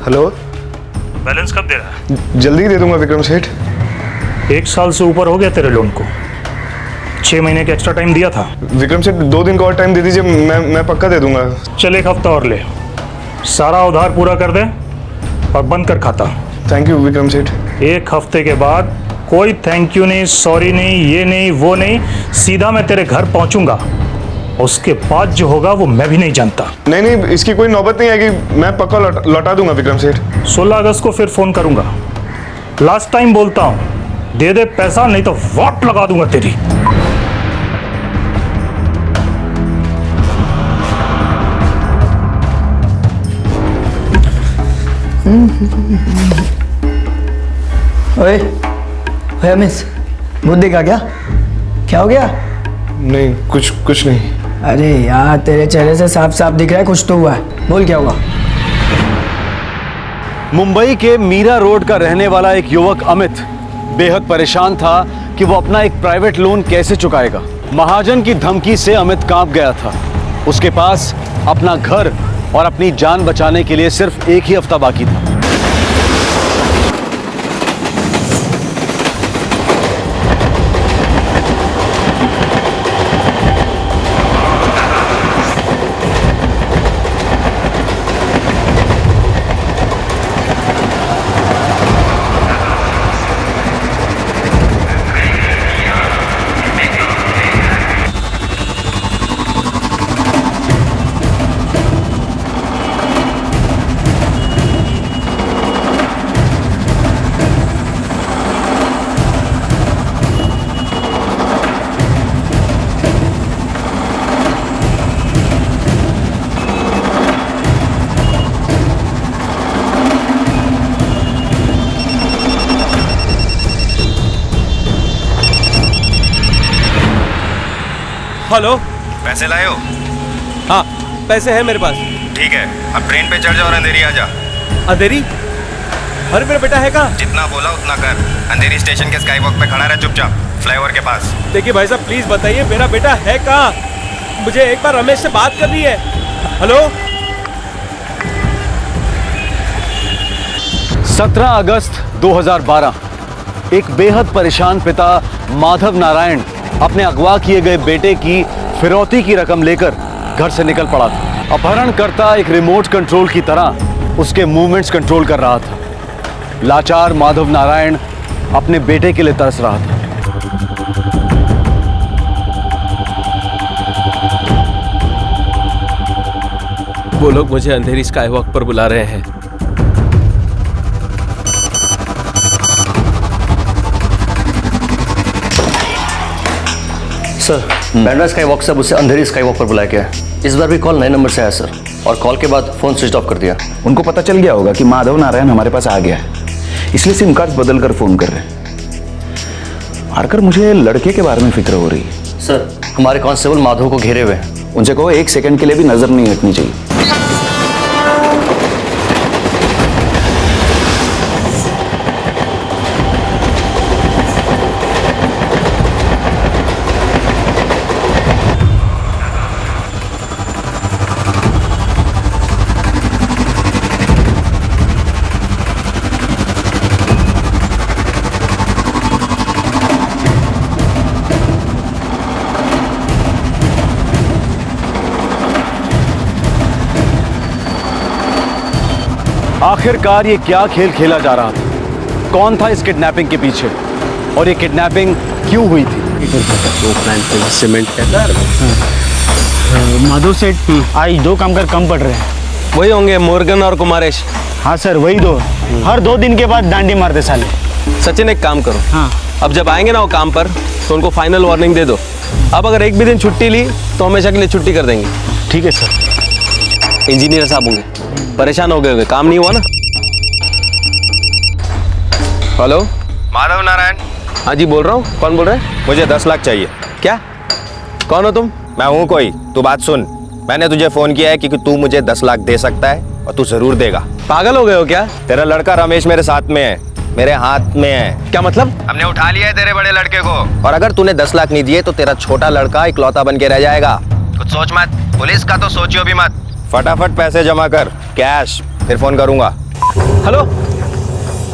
Hello. Balance कब दे रहा है? जल्दी दे दूंगा विक्रम सेठ। 1 साल से ऊपर हो गया तेरे लोन को। 6 महीने का एक्स्ट्रा टाइम दिया था। विक्रम सेठ 2 दिन का और टाइम दे दीजिए, मैं पक्का दे दूंगा। चल 1 हफ्ता और ले, सारा उधार पूरा कर दे और बंद कर खाता। Thank you Vikram Seth. 1 हफ्ते के बाद कोई थैंक यू नहीं, सॉरी नहीं, ये नहीं वो नहीं, सीधा मैं तेरे घर पहुंचूंगा। उसके बाद जो होगा वो मैं भी नहीं जानता। नहीं, इसकी कोई नौबत नहीं आएगी, मैं पक्का लौटा दूंगा विक्रम सेठ। 16 अगस्त को फिर फोन करूंगा। लास्ट टाइम बोलता हूं, दे दे पैसा नहीं तो वाट लगा दूंगा तेरी। ओए मिस, बुद्धि का क्या हो गया? नहीं, कुछ नहीं। अरे यार, तेरे चेहरे से साफ साफ दिख रहा है कुछ तो हुआ है। बोल क्या हुआ? मुंबई के मीरा रोड का रहने वाला एक युवक अमित बेहद परेशान था कि वो अपना एक प्राइवेट लोन कैसे चुकाएगा। महाजन की धमकी से अमित कांप गया था। उसके पास अपना घर और अपनी जान बचाने के लिए सिर्फ 1 ही हफ्ता बाकी था। हेलो, पैसे लाए हो? हाँ पैसे हैं मेरे पास। ठीक है, अब ट्रेन पे चढ़ जाओ और अंधेरी आ जा। अंधेरी? अरे मेरा बेटा है कहाँ? जितना बोला उतना कर। अंधेरी स्टेशन के स्काई वॉक पे खड़ा रहे चुपचाप, फ्लाईओवर के पास। देखिए भाई साहब, प्लीज बताइए मेरा बेटा है कहाँ? मुझे एक बार रमेश से बात करनी है। हेलो। 17 अगस्त 2012 एक बेहद परेशान पिता माधव नारायण अपने अगवा किए गए बेटे की फिरौती की रकम लेकर घर से निकल पड़ा था। अपहरणकर्ता एक रिमोट कंट्रोल की तरह उसके मूवमेंट्स कंट्रोल कर रहा था। लाचार माधव नारायण अपने बेटे के लिए तरस रहा था। वो लोग मुझे अंधेरी स्काई वॉक पर बुला रहे हैं। सर, बैंड्रा स्काई वॉक से उसे अंधेरी स्काई वॉक पर बुलाया गया है। इस बार भी कॉल नए नंबर से आया सर, और कॉल के बाद फोन स्विच ऑफ कर दिया। उनको पता चल गया होगा कि माधव नारायण हमारे पास आ गया है, इसलिए सिम कार्ड बदल कर फोन कर रहे हैं। आकर मुझे लड़के के बारे में फिक्र हो रही है। सर, हमारे कांस्टेबल माधव को घेरे हुए हैं। उनसे कहो 1 सेकंड के लिए भी नजर नहीं हटनी चाहिए। आखिरकार ये क्या खेल खेला जा रहा था? कौन था इस किडनैपिंग के पीछे और ये किडनैपिंग क्यों हुई थी? सीमेंट माधव सेठ आज 2 कामगार कम पड़ रहे हैं। वही होंगे मोर्गन और कुमारेश। हाँ सर, वही 2। हर 2 दिन के बाद डांडी मारते साले। सचिन एक काम करो, हाँ, अब जब आएंगे ना वो काम पर तो उनको फाइनल वार्निंग दे दो। अब अगर एक भी दिन छुट्टी ली तो हमेशा के लिए छुट्टी कर देंगे। ठीक है सर। इंजीनियर साहब होंगे, परेशान हो गए होंगे, काम नहीं हुआ ना। हेलो, माधव नारायण। हाँ जी बोल रहा हूँ। कौन बोल रहे हैं? मुझे 10 लाख चाहिए। क्या? कौन हो तुम? मैं हूँ कोई, तू बात सुन। मैंने तुझे फोन किया है क्योंकि तू मुझे 10 लाख दे सकता है और तू जरूर देगा। पागल हो गए हो क्या? तेरा लड़का रमेश मेरे साथ में है, मेरे हाथ में है। क्या मतलब? हमने उठा लिया है तेरे बड़े लड़के को, और अगर तूने 10 लाख नहीं दिए तो तेरा छोटा लड़का इकलौता बन के रह जाएगा। कुछ सोच मत, पुलिस का तो सोचियो भी मत। फटाफट पैसे जमा कर, कैश, फिर फोन करूंगा। हेलो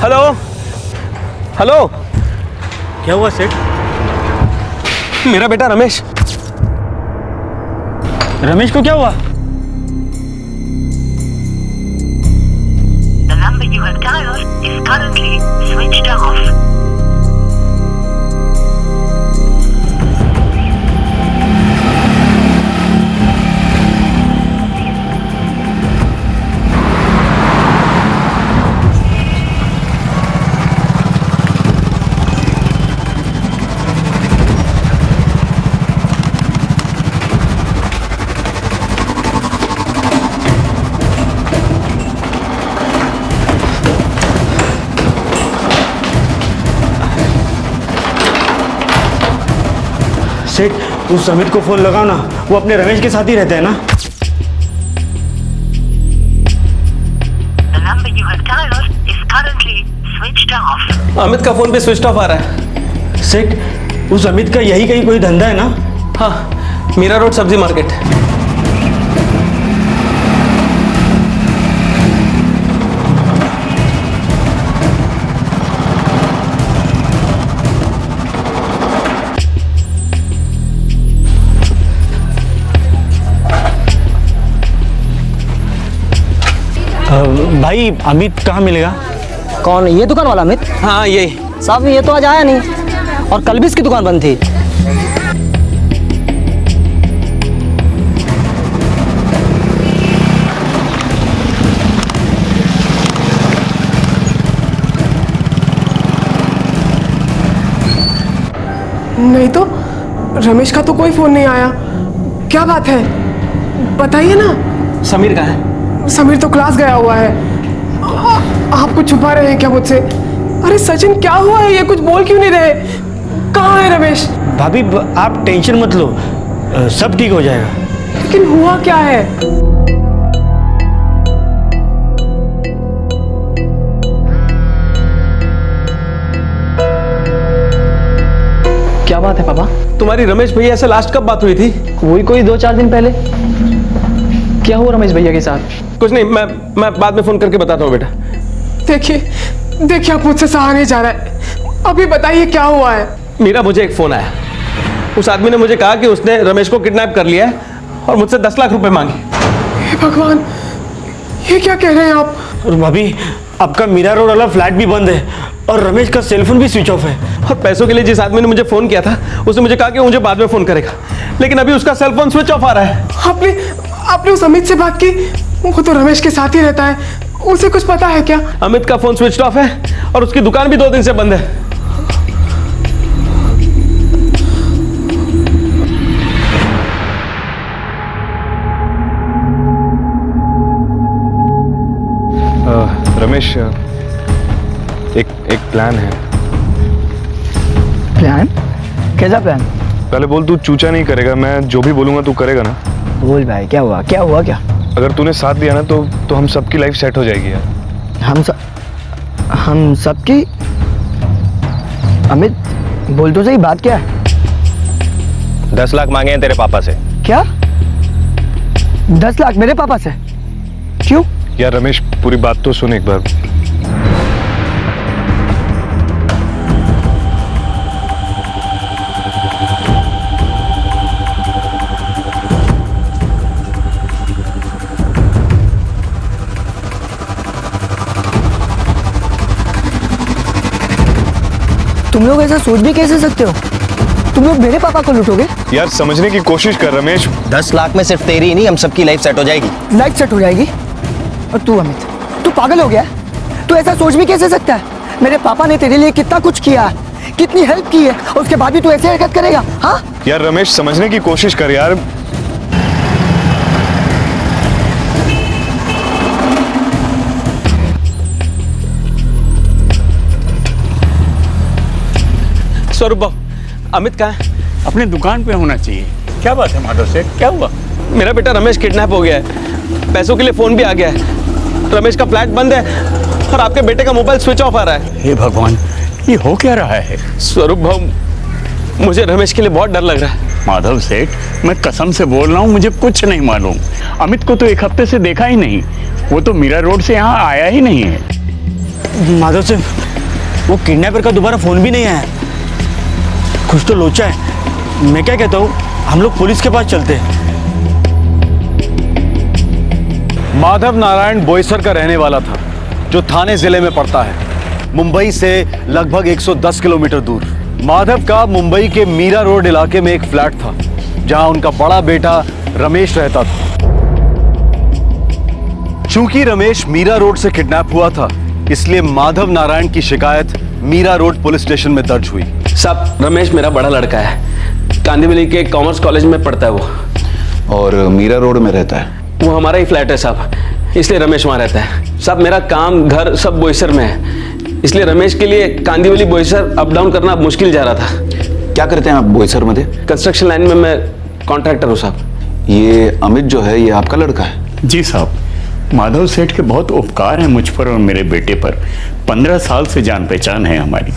हेलो हेलो, क्या हुआ सेठ? मेरा बेटा रमेश। रमेश को क्या हुआ? The number you have dialed is currently switched off. सेठ, उस अमित को फोन लगाओ ना, वो अपने रमेश के साथ ही रहते हैं ना। The number you have dialed is currently switched off. Amit का फोन पे स्विच ऑफ आ रहा है। सेठ, उस अमित का यही कहीं कोई धंधा है ना? हाँ, मीरा रोड सब्जी मार्केट। भाई अमित कहाँ मिलेगा? कौन, ये दुकान वाला अमित? हाँ यही। साहब ये तो आज आया नहीं, और कल भी इसकी दुकान बंद थी। नहीं तो रमेश का तो कोई फोन नहीं आया। क्या बात है, बताइए ना। समीर कहाँ है? समीर तो क्लास गया हुआ है। आप कुछ छुपा रहे हैं क्या मुझसे? अरे सचिन, क्या हुआ है? ये कुछ बोल क्यों नहीं रहे? कहाँ है रमेश? भाभी आप टेंशन मत लो, सब ठीक हो जाएगा। लेकिन हुआ क्या है? क्या बात है पापा? तुम्हारी रमेश भैया से लास्ट कब बात हुई थी? वही कोई 2-4 दिन पहले। क्या हुआ रमेश भैया के साथ? कुछ नहीं, मैं बाद में फोन करके बताता हूँ बेटा। देखिए आप मुझसे सहा नहीं जा रहा है। अभी बताइए क्या हुआ है? मीरा, मुझे एक फोन आया। उस आदमी ने मुझे कहा कि उसने रमेश को किडनैप कर लिया है और मुझसे 10 लाख रुपए मांगे। हे भगवान, ये क्या कह रहे हैं आप? और भाभी, आपका मीरा रोड वाला फ्लैट भी बंद है और रमेश का सेलफोन भी स्विच ऑफ है। और पैसों के लिए जिस आदमी ने मुझे फोन किया था, उसने मुझे कहा कि मुझे बाद में फोन करेगा, लेकिन अभी उसका सेलफोन स्विच ऑफ आ रहा है। आपने उस अमित से बात की? वो तो रमेश के साथ ही रहता है, उसे कुछ पता है क्या? अमित का फोन स्विच ऑफ है और उसकी दुकान भी 2 दिन से बंद है। रमेश, एक प्लान है। प्लान? कैसा प्लान? पहले बोल, तू चूचा नहीं करेगा? मैं जो भी बोलूंगा तू करेगा ना? बोल भाई, क्या हुआ? क्या हुआ? क्या अगर तूने साथ दिया ना तो हम सबकी लाइफ सेट हो जाएगी यार। हम सबकी? अमित बोल तो सही, बात क्या है? 10 लाख मांगे हैं तेरे पापा से। क्या? 10 लाख मेरे पापा से? क्यों? यार रमेश, पूरी बात तो सुन एक बार। तुम लोग ऐसा सोच भी कैसे सकते हो? तुम लोग मेरे पापा को लूटोगे? यार समझने की कोशिश कर रमेश। 10 लाख में सिर्फ तेरी ही नहीं, हम सबकी लाइफ सेट हो जाएगी। लाइफ सेट हो जाएगी? और तू अमित, तू पागल हो गया? तू ऐसा सोच भी कैसे सकता है? मेरे पापा ने तेरे लिए कितना कुछ किया है, कितनी हेल्प की है, और उसके बाद भी तू ऐसे हरकत करेगा? हाँ यार रमेश, समझने की कोशिश कर यार। स्वरूप बाबू, अमित कहाँ है? अपने दुकान पे होना चाहिए। क्या बात है माधव सेठ, क्या हुआ? मेरा बेटा रमेश किडनैप हो गया है। पैसों के लिए फोन भी आ गया है। रमेश का फ्लैट बंद है और आपके बेटे का मोबाइल स्विच ऑफ आ रहा है। हे भगवान, ये हो क्या रहा है? स्वरूप भाऊ, मुझे रमेश के लिए बहुत डर लग रहा है। माधव सेठ, मैं कसम से बोल रहा हूँ, मुझे कुछ नहीं मालूम। अमित को तो 1 हफ्ते से देखा ही नहीं। वो तो मीरा रोड से यहाँ आया ही नहीं है। माधव से वो किडनैपर का दोबारा फोन भी नहीं आया। कुछ तो लोचा है। मैं क्या कहता हूँ, हम लोग पुलिस के पास चलते हैं। माधव नारायण बोईसर का रहने वाला था, जो थाने जिले में पड़ता है, मुंबई से लगभग 110 किलोमीटर दूर। माधव का मुंबई के मीरा रोड इलाके में एक फ्लैट था, जहां उनका बड़ा बेटा रमेश रहता था। चूंकि रमेश मीरा रोड से किडनैप हुआ था, इसलिए माधव नारायण की शिकायत मीरा रोड पुलिस स्टेशन में दर्ज हुई। साहब, रमेश मेरा बड़ा लड़का है, कांदिवली के कॉमर्स कॉलेज में पढ़ता है वो। और मीरा रोड में रहता है? वो हमारा ही फ्लैट है साहब, इसलिए रमेश वहाँ रहता है। साहब, मेरा काम घर सब बोईसर में है, इसलिए रमेश के लिए कांदिवली बोईसर अप डाउन करना मुश्किल जा रहा था। क्या करते हैं आप बोईसर में? कंस्ट्रक्शन लाइन में मैं कॉन्ट्रैक्टर हूँ साहब। ये अमित जो है, ये आपका लड़का है? जी साहब, माधव सेठ के बहुत उपकार हैं मुझ पर और मेरे बेटे पर। 15 साल से जान पहचान है हमारी।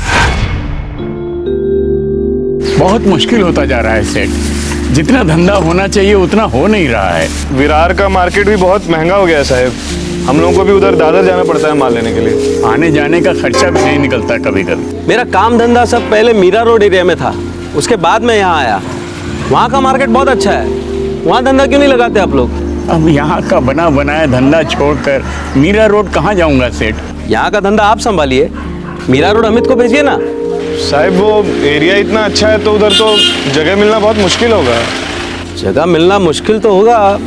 बहुत मुश्किल होता जा रहा है सेठ, जितना धंधा होना चाहिए उतना हो नहीं रहा है। विरार का मार्केट भी बहुत महंगा हो गया है साहब, हम लोगों को भी उधर दादर जाना पड़ता है माल लेने के लिए। आने जाने का खर्चा भी नहीं निकलता कभी कभी। मेरा काम धंधा सब पहले मीरा रोड एरिया में था, उसके बाद मैं यहाँ आया। वहाँ का मार्केट बहुत अच्छा है, वहाँ धंधा क्यों नहीं लगाते आप लोग? अब यहाँ का बना बनाया धंधा छोड़कर मीरा रोड कहाँ जाऊँगा सेठ? यहाँ का धंधा आप संभालिए, मीरा रोड अमित को भेजिए ना। साहब, वो एरिया इतना अच्छा है तो उधर तो जगह मिलना बहुत मुश्किल होगा। जगह मिलना मुश्किल तो होगा,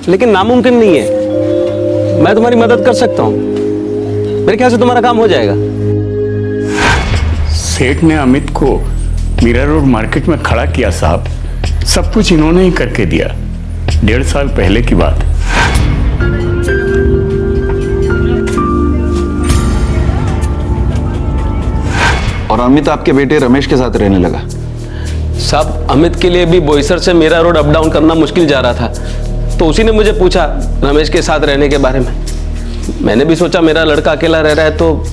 लेकिन नामुमकिन नहीं है। मैं तुम्हारी मदद कर सकता हूँ, मेरे ख्याल से तुम्हारा काम हो जाएगा। सेठ ने अमित को मीरा रोड मार्केट में खड़ा किया साहब, सब कुछ इन्होंने ही करके दिया। 1.5 साल पहले की बात। और अमित आपके बेटे रमेश के साथ रहने लगा? साहब, अमित के लिए भी बोईसर से मीरा रोड अप डाउन करना मुश्किल जा रहा था, तो उसी ने मुझे पूछा रमेश के साथ रहने के बारे में। मैंने भी सोचा मेरा लड़का अकेला रह रहा है तो।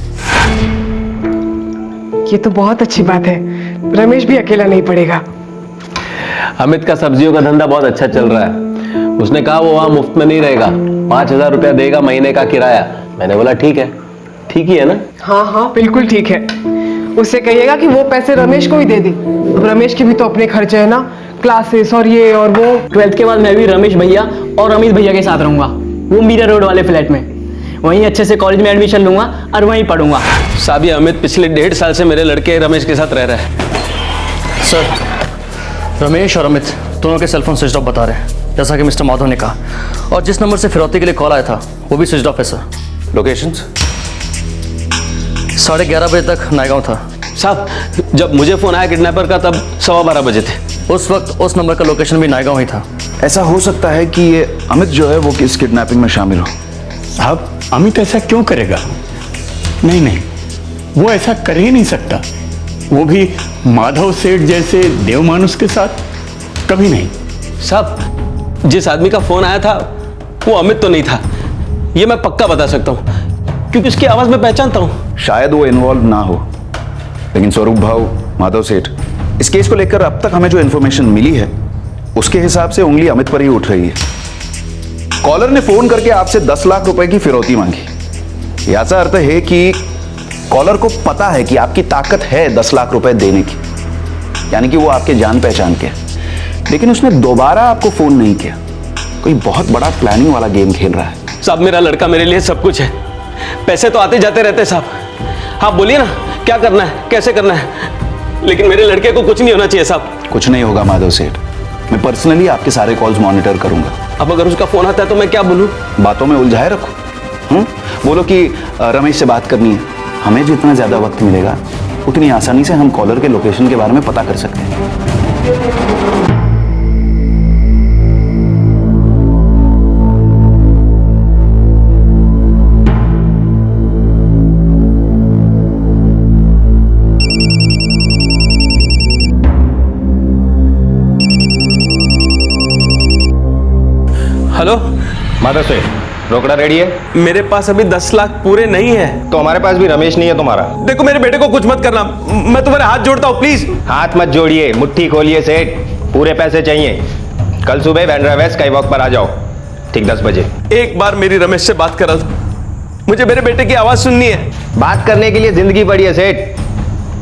ये तो बहुत अच्छी बात है, रमेश भी अकेला नहीं पड़ेगा। अमित का सब्जियों का धंधा बहुत अच्छा चल रहा है। उसने कहा वो वहां मुफ्त में नहीं रहेगा, 5,000 रुपया देगा महीने का किराया। मैंने बोला ठीक है। ठीक ही है ना? हाँ हाँ, बिल्कुल ठीक है। उससे कहिएगा कि वो पैसे रमेश को ही दे दे। रमेश के भी तो अपने खर्चे है ना, क्लासेस और ये और वो। 12th के बाद मैं भी रमेश भैया और अमित भैया के साथ रहूंगा, वो मीरा रोड वाले फ्लैट में। वहीं अच्छे से कॉलेज में एडमिशन लूंगा और वहीं पढ़ूंगा। साहब, ये अमित पिछले 1.5 साल से मेरे लड़के रमेश के साथ रह रहा है। सर, रमेश और अमित दोनों के सेलफोन स्विच ऑफ बता रहे हैं, जैसा कि मिस्टर माधव ने कहा। और जिस नंबर से फिरौती के लिए कॉल आया था वो भी स्विच ऑफ है सर। लोकेशंस? 11:30 बजे तक नायगांव था। साहब, जब मुझे फोन आया किडनैपर का तब 12:15 बजे थे। उस वक्त उस नंबर का लोकेशन भी नायगांव ही था। ऐसा हो सकता है कि ये अमित जो है वो किस किडनैपिंग में शामिल हो। साहब, अमित ऐसा क्यों करेगा? नहीं नहीं, वो ऐसा कर ही नहीं सकता। वो भी माधव सेठ जैसे देवमानुष के साथ कभी नहीं। साहब, जिस आदमी का फोन आया था वो अमित तो नहीं था, ये मैं पक्का बता सकता हूँ, क्योंकि उसकी आवाज में पहचानता हूँ। शायद वो इन्वॉल्व ना हो, लेकिन स्वरूप भाव, माधव सेठ, इस केस को लेकर अब तक हमें जो इन्फॉर्मेशन मिली है उसके हिसाब से उंगली अमित पर ही उठ रही है। कॉलर ने फोन करके आपसे 10 लाख रुपए की फिरौती मांगी। ऐसा अर्थ है कि कॉलर को पता है कि आपकी ताकत है 10 लाख रुपए देने की, यानी कि वो आपके जान पहचान के, लेकिन उसने दोबारा आपको फोन नहीं किया। कोई बहुत बड़ा प्लानिंग वाला गेम खेल रहा है। साहब, मेरा लड़का मेरे लिए सब कुछ है। पैसे तो आते जाते रहते साहब। हाँ, बोलिए ना क्या करना है, कैसे करना है, लेकिन मेरे लड़के को कुछ नहीं होना चाहिए साहब। कुछ नहीं होगा माधव सेठ, मैं पर्सनली आपके सारे कॉल्स मॉनिटर करूंगा। अब अगर उसका फोन आता है तो मैं क्या बोलूं? बातों में उलझाए रखो। बोलो कि रमेश से बात करनी है। हमें जितना ज्यादा वक्त मिलेगा उतनी आसानी से हम कॉलर के लोकेशन के बारे में पता कर सकते हैं। हेलो माधव सेठ, रोकड़ा रेडी है? मेरे पास अभी 10 लाख पूरे नहीं है। तो हमारे पास भी रमेश नहीं है तुम्हारा। देखो, मेरे बेटे को कुछ मत करना, मैं तुम्हारे हाथ जोड़ता हूँ प्लीज। हाथ मत जोड़िए, मुट्ठी खोलिए सेठ, पूरे पैसे चाहिए। कल सुबह बैंड्रा वेस्ट स्काई वॉक पर आ जाओ, ठीक 10 बजे। एक बार मेरी रमेश से बात करा, मुझे मेरे बेटे की आवाज सुननी है। बात करने के लिए जिंदगी पड़ी है सेठ,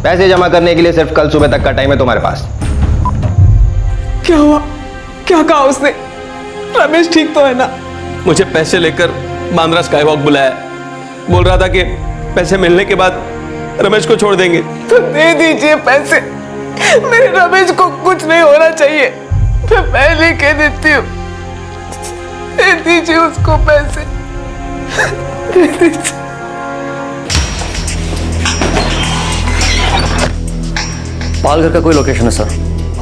पैसे जमा करने के लिए सिर्फ कल सुबह तक का टाइम है तुम्हारे पास। क्या हुआ? क्या कहा उसने? रमेश ठीक तो है ना? मुझे पैसे लेकर बांद्रा स्काईवॉक बुलाया, बोल रहा था कि पैसे मिलने के बाद रमेश को छोड़ देंगे। तो दे दीजिए पैसे, मेरे रमेश को कुछ नहीं होना चाहिए, मैं पहले कह देती हूँ। दे दीजिए उसको पैसे, दे दीजिए। पालघर का कोई लोकेशन है सर,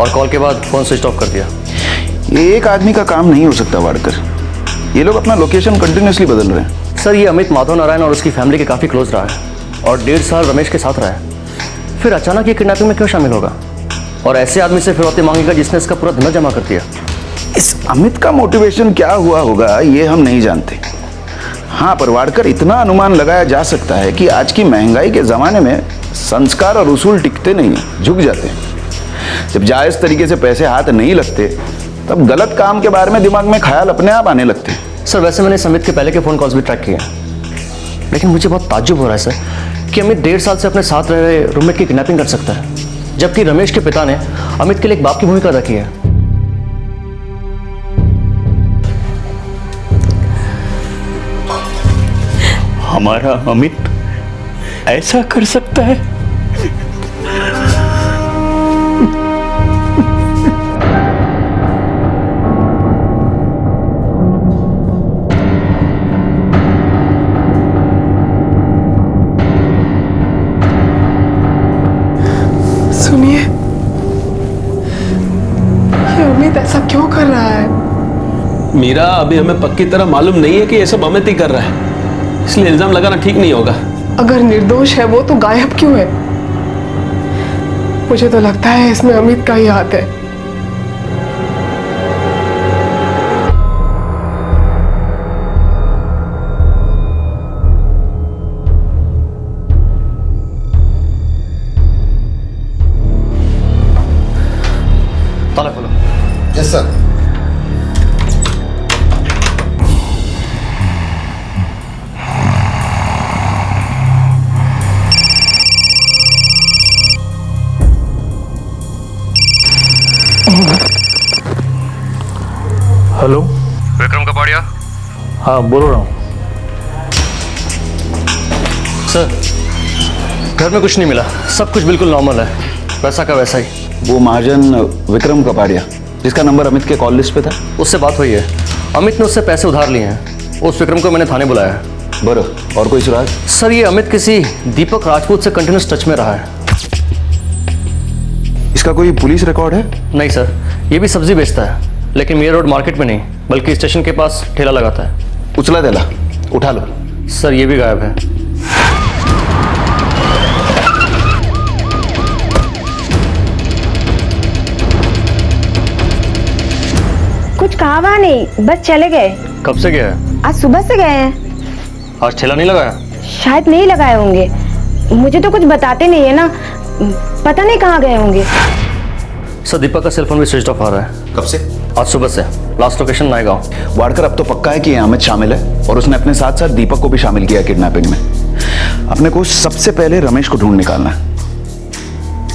और कॉल के बाद फोन स्विच ऑफ कर दिया। ये एक आदमी का काम नहीं हो सकता वाड़कर, ये लोग अपना लोकेशन कंटिन्यूसली बदल रहे हैं। सर ये अमित माधव नारायण और उसकी फैमिली के काफ़ी क्लोज रहा है और 1.5 साल रमेश के साथ रहा है, फिर अचानक ये किडनैपिंग में क्यों शामिल होगा और ऐसे आदमी से फिरौती मांगेगा जिसने इसका पूरा दिमाग जमा कर दिया। इस अमित का मोटिवेशन क्या हुआ होगा ये हम नहीं जानते। हाँ, पर वाड़कर इतना अनुमान लगाया जा सकता है कि आज की महंगाई के ज़माने में संस्कार और उसूल टिकते नहीं हैं, झुक जाते हैं। जब जायज़ तरीके से पैसे हाथ नहीं लगते तब गलत काम के बारे में दिमाग में ख्याल अपने आप आने लगते हैं। सर वैसे मैंने अमित के पहले के फ़ोन कॉल्स भी ट्रैक किए हैं, लेकिन मुझे बहुत ताज्जुब हो रहा है सर कि अमित 1.5 साल से अपने साथ रह रहे रूममेट की किडनैपिंग कर सकता है, जबकि रमेश के पिता ने अमित के लिए एक बाप की भूमिका अदा की है। हमारा अमित ऐसा कर सकता है? सुनिए, ये अमित ऐसा क्यों कर रहा है? मीरा, अभी हमें पक्की तरह मालूम नहीं है कि ये सब अमित ही कर रहा है, इसलिए इल्जाम लगाना ठीक नहीं होगा। अगर निर्दोष है वो तो गायब क्यों है? मुझे तो लगता है इसमें अमित का ही हाथ है। ताला खोलो। Yes sir. Hello, Vikram Kapadia. हाँ बोल रहा हूँ। सर घर में कुछ नहीं मिला, सब कुछ बिल्कुल नॉर्मल है, वैसा का वैसा ही। वो महाजन विक्रम कपाड़िया जिसका नंबर अमित के कॉल लिस्ट पे था, उससे बात हुई है। अमित ने उससे पैसे उधार लिए हैं, उस विक्रम को मैंने थाने बुलाया है। बरं, और कोई सुराग? सर ये अमित किसी दीपक राजपूत से कंटिन्यूस टच में रहा है। इसका कोई पुलिस रिकॉर्ड है? नहीं सर, ये भी सब्जी बेचता है, लेकिन मेयर रोड मार्केट में नहीं बल्कि स्टेशन के पास ठेला लगाता है। उचला देला, उठा लो। सर ये भी गायब है। कुछ कहा वहाँ नहीं, बस चले गए। कब से गया है? आज सुबह से गए हैं। आज ठेला नहीं लगाया? शायद नहीं लगाए होंगे, मुझे तो कुछ बताते नहीं है ना, पता नहीं कहाँ गए होंगे। सर दीपक का सेलफोन भी स्विच ऑफ आ रहा है। कब से? आज सुबह से। Last location Naigaon. वाड़कर अब तो पक्का है कि ये अमित शामिल है और उसने अपने साथ साथ दीपक को भी शामिल किया किडनैपिंग में। अपने को सबसे पहले रमेश को ढूंढ निकालना है,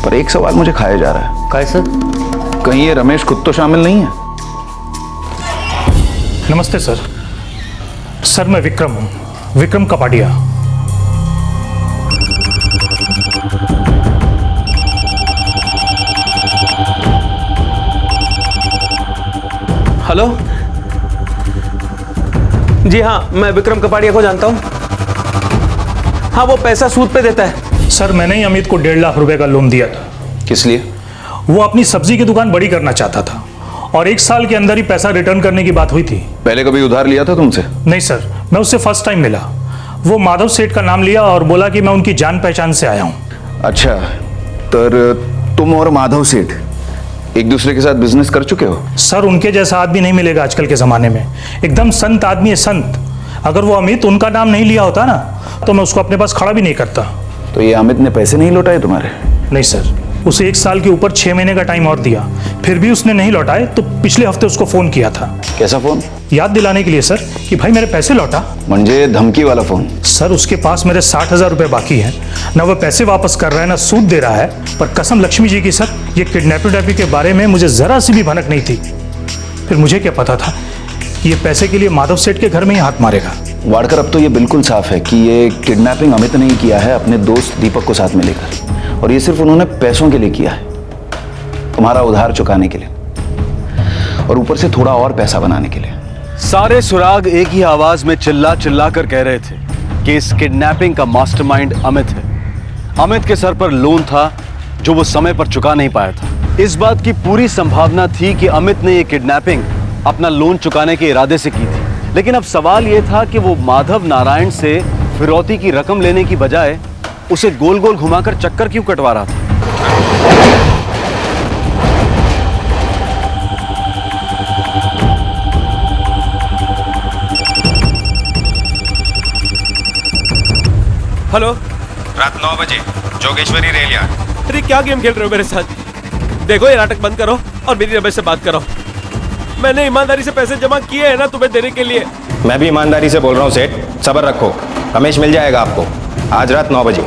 पर एक सवाल मुझे खाया जा रहा है। क्या सर? कहीं ये रमेश खुद तो शामिल नहीं है? नमस्ते सर। सर मैं विक्रम हूँ, विक्रम कपाड़िया। हेलो जी, हाँ मैं विक्रम कपाड़िया को जानता हूँ। हाँ वो पैसा सूद पे देता है। सर मैंने ही अमित को 1.5 लाख रुपए का लोन दिया था। किस लिए? वो अपनी सब्जी की दुकान बड़ी करना चाहता था और 1 साल के अंदर ही पैसा रिटर्न करने की बात हुई थी। पहले कभी उधार लिया था तुमसे? नहीं सर, मैं उससे फर्स्ट टाइम मिला। वो माधव सेठ का नाम लिया और बोला कि मैं उनकी जान पहचान से आया हूँ। अच्छा, तो तुम और माधव सेठ एक दूसरे के साथ बिजनेस कर चुके हो? सर उनके जैसा आदमी नहीं मिलेगा आजकल के जमाने में, एकदम संत आदमी है, संत। अगर वो अमित उनका नाम नहीं लिया होता ना तो मैं उसको अपने पास खड़ा भी नहीं करता। तो ये अमित ने पैसे नहीं लौटाए तुम्हारे? नहीं सर, उसे 1 साल के ऊपर 6 महीने का टाइम और दिया, फिर भी उसने नहीं लौटाए तो पिछले हफ्ते उसको फोन किया था। कैसा फोन? याद दिलाने के लिए सर कि भाई मेरे पैसे लौटा। म्हणजे धमकी वाला फोन? सर उसके पास मेरे 60,000 रुपए बाकी हैं, ना वो पैसे वापस कर रहा है ना सूद दे रहा है। पर कसम लक्ष्मी जी की सर, ये किडनैपिंग के बारे में मुझे जरा सी भी भनक नहीं थी। फिर मुझे क्या पता था कि ये पैसे के लिए माधव सेठ के घर में ही हाथ मारेगा। वाड़कर, अब तो ये बिल्कुल साफ है कि ये किडनैपिंग अमित ने ही किया है अपने दोस्त दीपक को साथ में लेकर, और ये सिर्फ उन्होंने पैसों के लिए किया है, तुम्हारा उधार चुकाने के लिए, और ऊपर से थोड़ा और पैसा बनाने के लिए। सारे सुराग एक ही आवाज में चिल्ला चिल्ला कर कह रहे थे कि इस किडनैपिंग का मास्टरमाइंड अमित है। अमित के सर पर लोन था जो वो समय पर चुका नहीं पाया था। इस बात की पूरी संभावना थी कि अमित ने ये किडनैपिंग अपना लोन चुकाने के इरादे से की थी, लेकिन अब सवाल यह था कि वो माधव नारायण से फिरौती की रकम लेने की बजाय उसे गोल गोल घुमाकर चक्कर क्यों कटवा रहा था। हेलो, रात 9 बजे जोगेश्वरी रेल यार्ड। अरे क्या गेम खेल रहे हो मेरे साथ? देखो ये नाटक बंद करो और मेरी रमेश से बात करो। मैंने ईमानदारी से पैसे जमा किए हैं ना तुम्हें देने के लिए। मैं भी ईमानदारी से बोल रहा हूँ सेठ, सब्र रखो, रमेश मिल जाएगा आपको आज रात 9 बजे।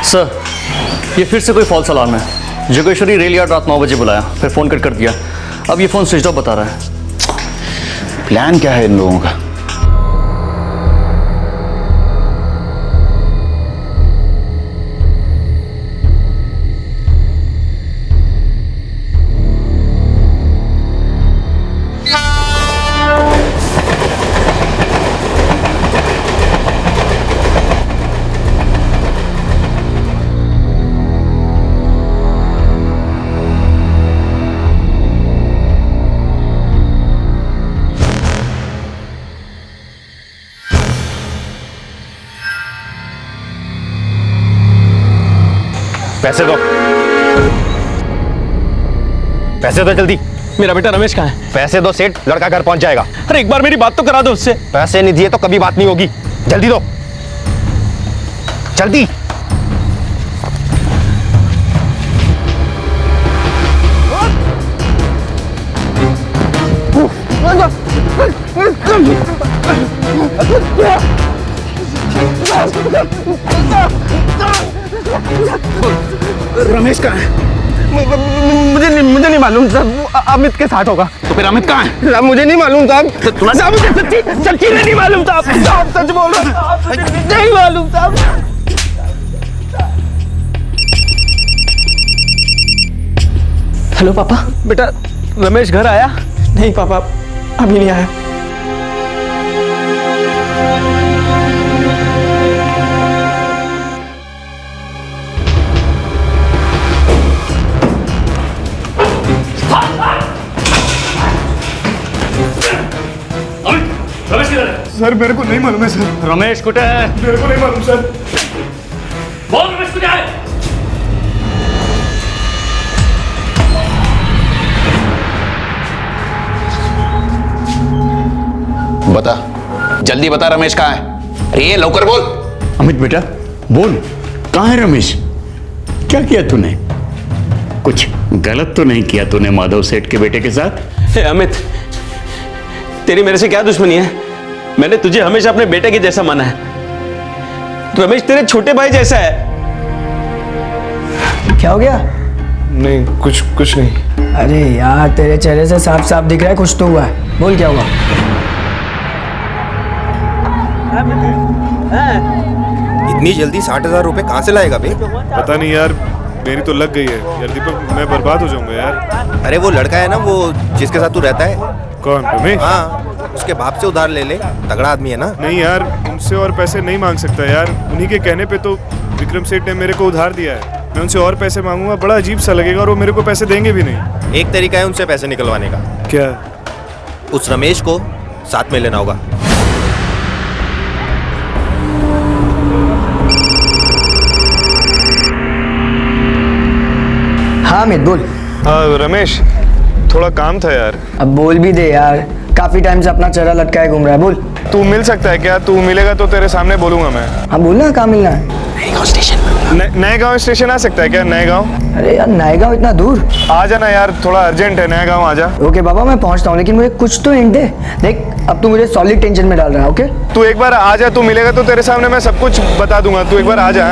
सर, ये फिर से कोई फॉल्स अलार्म है। जोगेश्वरी रेल यार्ड रात 9 बजे बुलाया, फिर फोन कर दिया, अब ये फोन स्विच ऑफ बता रहा है। प्लान क्या है इन लोगों का? पैसे दो, पैसे दो जल्दी। मेरा बेटा रमेश कहाँ है? पैसे दो सेठ, लड़का घर पहुंच जाएगा। अरे एक बार मेरी बात तो करा दो उससे। पैसे नहीं दिए तो कभी बात नहीं होगी, जल्दी दो, जल्दी। रमेश कहाँ है? मुझे नहीं मालूम साहब, वो अमित के साथ होगा। तो फिर अमित कहाँ है? मुझे नहीं मालूम साहब, मुझे सच्ची नहीं मालूम साहब, सच बोल रहा हूं, नहीं मालूम साहब। हेलो पापा। बेटा रमेश घर आया? नहीं पापा, अभी नहीं आया। सर मेरे को नहीं मालूम है सर। रमेश कुठे है? मेरे को नहीं मालूम सर। बोल रमेश कुठे है? बता, जल्दी बता, रमेश कहाँ है? अरे ये लौकर बोल। अमित बेटा बोल, कहाँ है रमेश? क्या किया तूने? कुछ गलत तो नहीं किया तूने माधव सेठ के बेटे के साथ? हे अमित, तेरी मेरे से क्या दुश्मनी है? मैंने तुझे हमेशा अपने बेटे के जैसा माना है। रमेश तेरे छोटे भाई जैसा है। क्या हो गया? नहीं, कुछ नहीं। अरे यार, तेरे चेहरे से साफ साफ दिख रहा है कुछ तो हुआ है। बोल क्या हुआ? इतनी जल्दी 60,000 रुपए कहाँ से लाएगा बे? पता नहीं यार, मेरी तो लग गई है यार दीपक, मैं बर्बाद हो जाऊंगा यार। अरे वो लड़का है ना, वो जिसके साथ तू रहता है। कौन? रमेश? हाँ, उसके बाप से उधार ले ले, तगड़ा आदमी है ना। नहीं यार, उनसे और पैसे नहीं मांग सकता यार। उन्हीं के कहने पे तो विक्रम सेठ ने मेरे को उधार दिया है। मैं उनसे और पैसे मांगूंगा, बड़ा अजीब सा लगेगा, और वो मेरे को पैसे देंगे भी नहीं। एक तरीका है उनसे पैसे निकलवाने का। क्या? उस रमेश को साथ में लेना होगा। हाँ अमित बोल। हाँ रमेश, थोड़ा काम था यार। अब बोल भी दे यार, काफी टाइम से अपना चेहरा लटकाए घूम रहा है। बोल। तू मिल सकता है क्या? तू मिलेगा तो तेरे सामने बोलूंगा मैं। हाँ बोलना, कहाँ मिलना है? नए गांव स्टेशन आ सकता है क्या? नए गांव? अरे यार नए गाँव इतना दूर? आ जाना यार, थोड़ा अर्जेंट है, नया गांव आ जा। ओके बाबा मैं पहुंचता हूँ, लेकिन मुझे कुछ तो हिंट दे। देख अब तू मुझे सॉलिड टेंशन में डाल रहा है। ओके तू एक बार आ जा, तू मिलेगा तो तेरे सामने मैं सब कुछ बता दूंगा। तू एक बार आ जा।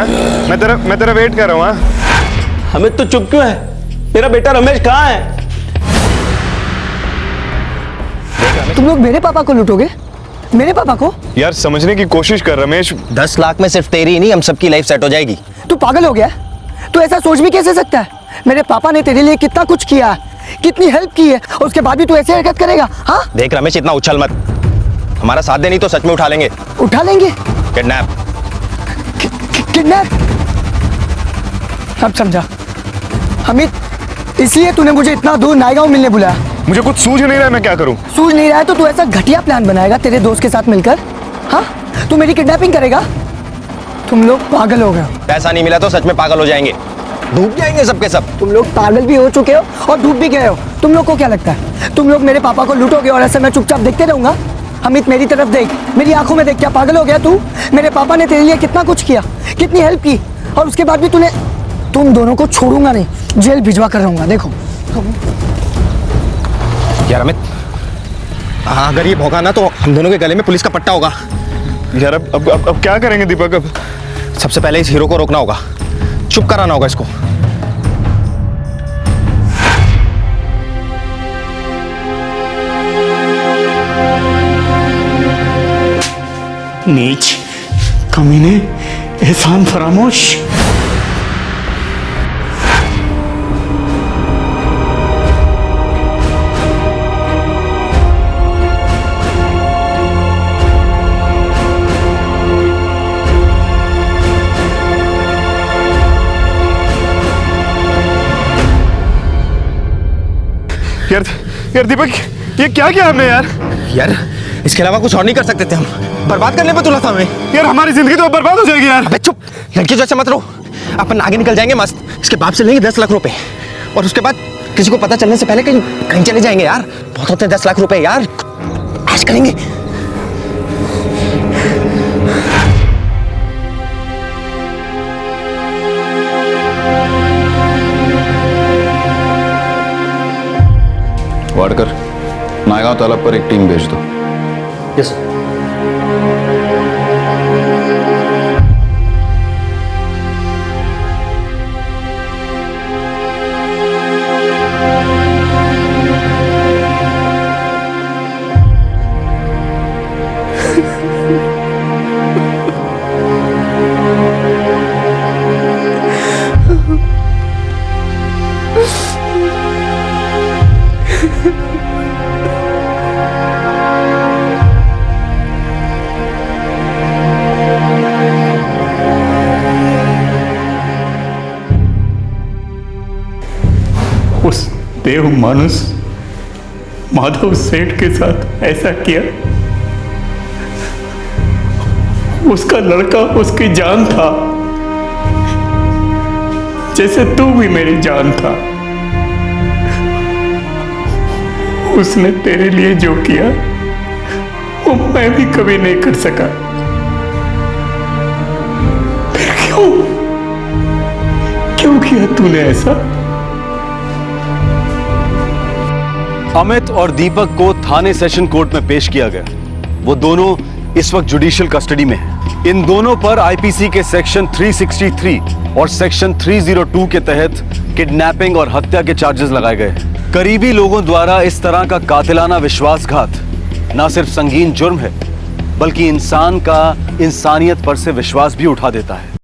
मैं तेरा वेट कर रहा हूँ। अमित तो चुप क्यों है? मेरा बेटा रमेश कहाँ है? तुम लोग मेरे पापा को लूटोगे? मेरे पापा को? यार समझने की कोशिश कर रमेश। 10 लाख में सिर्फ तेरी ही नहीं, हम सबकी लाइफ सेट हो जाएगी। तू पागल हो गया? तू ऐसा सोच भी कैसे सकता है? मेरे पापा ने तेरे लिए कितना कुछ किया है, कितनी हेल्प की है, और उसके बाद भी तू ऐसे हरकत करेगा? हाँ देख रमेश, इतना उछल मत। हमारा साथ दे, नहीं तो सच में उठा लेंगे। उठा लेंगे? किडनैप। किडनैप? अब समझा। अमित इसलिए तूने मुझे इतना दूर नायगांव मिलने बुलाया? मुझे कुछ सूझ नहीं रहा है, मैं क्या करूं? सूझ नहीं रहा है तो तू ऐसा घटिया प्लान बनाएगा तेरे दोस्त के साथ मिलकर? हाँ तू मेरी किडनैपिंग करेगा? तुम लोग पागल हो गए हो। पैसा नहीं मिला तो सच में पागल हो जाएंगे, डूब जाएंगे सबके सब। तुम लोग पागल भी हो चुके हो और डूब भी गए हो। तुम लोग को क्या लगता है तुम लोग मेरे पापा को लूटोगे और ऐसे मैं चुपचाप देखते रहूंगा? अमित मेरी तरफ देख, मेरी आंखों में देख। क्या पागल हो गया तू? मेरे पापा ने तेरे लिए कितना कुछ किया, कितनी हेल्प की, और उसके बाद भी तुम दोनों को छोड़ूंगा नहीं, जेल भिजवा कर रहूंगा। देखो यार अमित, हाँ अगर ये भौंका ना तो हम दोनों के गले में पुलिस का पट्टा होगा। यार अब क्या करेंगे दीपक? अब सबसे पहले इस हीरो को रोकना होगा, चुप कराना होगा इसको। नीच, कमीने, एहसान फरामोश। यार दीपक, ये क्या किया हमने यार? यार इसके अलावा कुछ और नहीं कर सकते थे हम। बर्बाद करने पे तुला था हमें। यार हमारी जिंदगी तो बर्बाद हो जाएगी यार। अबे चुप, लड़की जैसे मत रहो। अपन आगे निकल जाएंगे मस्त। इसके बाप से लेंगे 10 लाख रुपए, और उसके बाद किसी को पता चलने से पहले कहीं चले जाएंगे यार। बहुत होते हैं 10 लाख रुपए यार, आज करेंगे। वाडकर, नायगांव तालाब पर एक टीम भेज दो। यस उस देव मानुस माधव सेठ के साथ ऐसा किया? उसका लड़का उसकी जान था, जैसे तू भी मेरी जान था। उसने तेरे लिए जो किया वो मैं भी कभी नहीं कर सका। फिर क्यों किया तूने ऐसा? अमित और दीपक को थाने सेशन कोर्ट में पेश किया गया। वो दोनों इस वक्त जुडिशियल कस्टडी में हैं। इन दोनों पर आईपीसी के सेक्शन 363 और सेक्शन 302 के तहत किडनैपिंग और हत्या के चार्जेस लगाए गए। करीबी लोगों द्वारा इस तरह का कातिलाना विश्वासघात न सिर्फ संगीन जुर्म है, बल्कि इंसान का इंसानियत पर से विश्वास भी उठा देता है।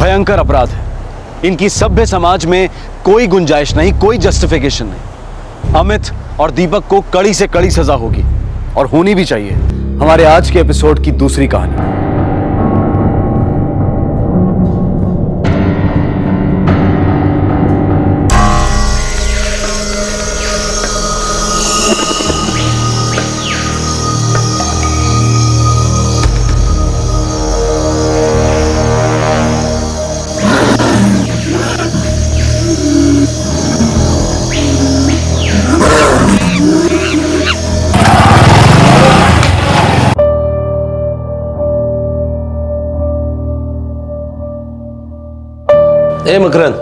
भयंकर अपराध है। इनकी सभ्य समाज में कोई गुंजाइश नहीं, कोई जस्टिफिकेशन नहीं। अमित और दीपक को कड़ी से कड़ी सजा होगी और होनी भी चाहिए। हमारे आज के एपिसोड की दूसरी कहानी। ए मकरंद,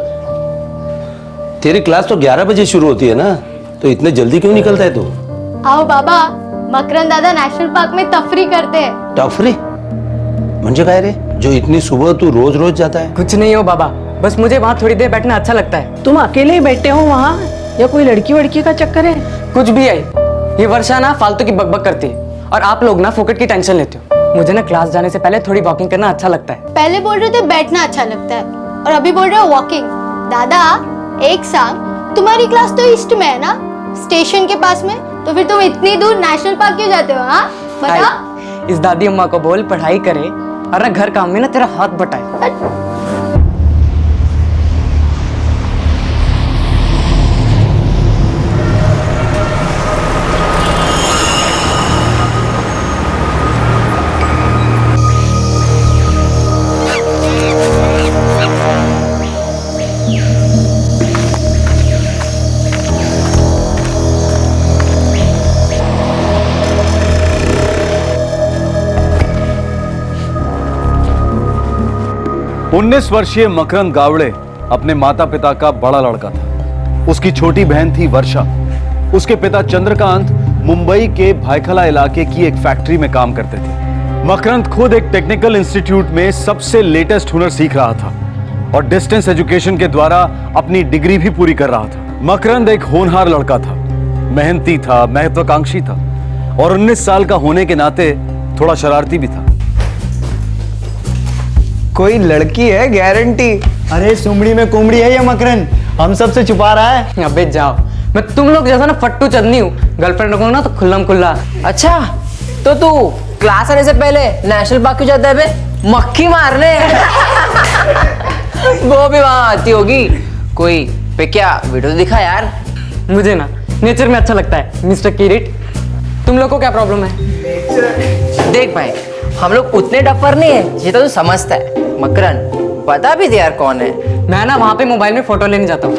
तेरी क्लास तो 11 बजे शुरू होती है ना, तो इतने जल्दी क्यों निकलता है तू? आओ बाबा, मकरंद दादा नेशनल पार्क में तफरी करते हैं। तफरी? म्हणजे काय रे, जो इतनी सुबह तू रोज रोज जाता है? कुछ नहीं हो बाबा, बस मुझे वहाँ थोड़ी देर बैठना अच्छा लगता है। तुम अकेले ही बैठे हो वहाँ, या कोई लड़की वड़की का चक्कर है? कुछ भी है, ये वर्षा ना फालतू की बकबक करती है और आप लोग ना फोकट की टेंशन लेते हो। मुझे ना क्लास जाने से पहले थोड़ी वॉकिंग करना अच्छा लगता है। पहले बोल रहे थे बैठना अच्छा लगता है और अभी बोल रहे हो वॉकिंग। दादा एक साथ, तुम्हारी क्लास तो ईस्ट में है ना, स्टेशन के पास में, तो फिर तुम इतनी दूर नेशनल पार्क क्यों जाते हो? हाँ बताओ। इस दादी अम्मा को बोल पढ़ाई करे और ना घर काम में ना तेरा हाथ बटाए। उन्नीस वर्षीय मकरंद गावड़े अपने माता पिता का बड़ा लड़का था। उसकी छोटी बहन थी वर्षा। उसके पिता चंद्रकांत मुंबई के भायखला इलाके की एक फैक्ट्री में काम करते थे। मकरंद खुद एक टेक्निकल इंस्टीट्यूट में सबसे लेटेस्ट हुनर सीख रहा था और डिस्टेंस एजुकेशन के द्वारा अपनी डिग्री भी पूरी कर रहा था। मकरंद एक होनहार लड़का था, मेहनती था, महत्वाकांक्षी था और 19 साल का होने के नाते थोड़ा शरारती भी था। कोई लड़की है गारंटी। अरे सुमड़ी में कुमड़ी है ये मकरंद, हम सबसे छुपा रहा है। अबे जाओ, मैं तुम लोग जैसा ना फट्टू चंदनी हूँ, गर्लफ्रेंड रखूंगा ना तो खुल्लम खुल्ला। अच्छा, तो तू क्लास आने से पहले नेशनल पार्क क्यों जाता है बे? मक्खी मारने। वो भी वहां आती होगी कोई पे, क्या वीडियो दिखा यार। मुझे ना नेचर में अच्छा लगता है मिस्टर किरीट। तुम लोग को क्या प्रॉब्लम है? देख भाई, हम लोग उतने डफर नहीं है जितना तू समझता है। मकरंद बता भी दे यार कौन है। मैं ना वहां पे मोबाइल में फोटो लेने जाता हूँ,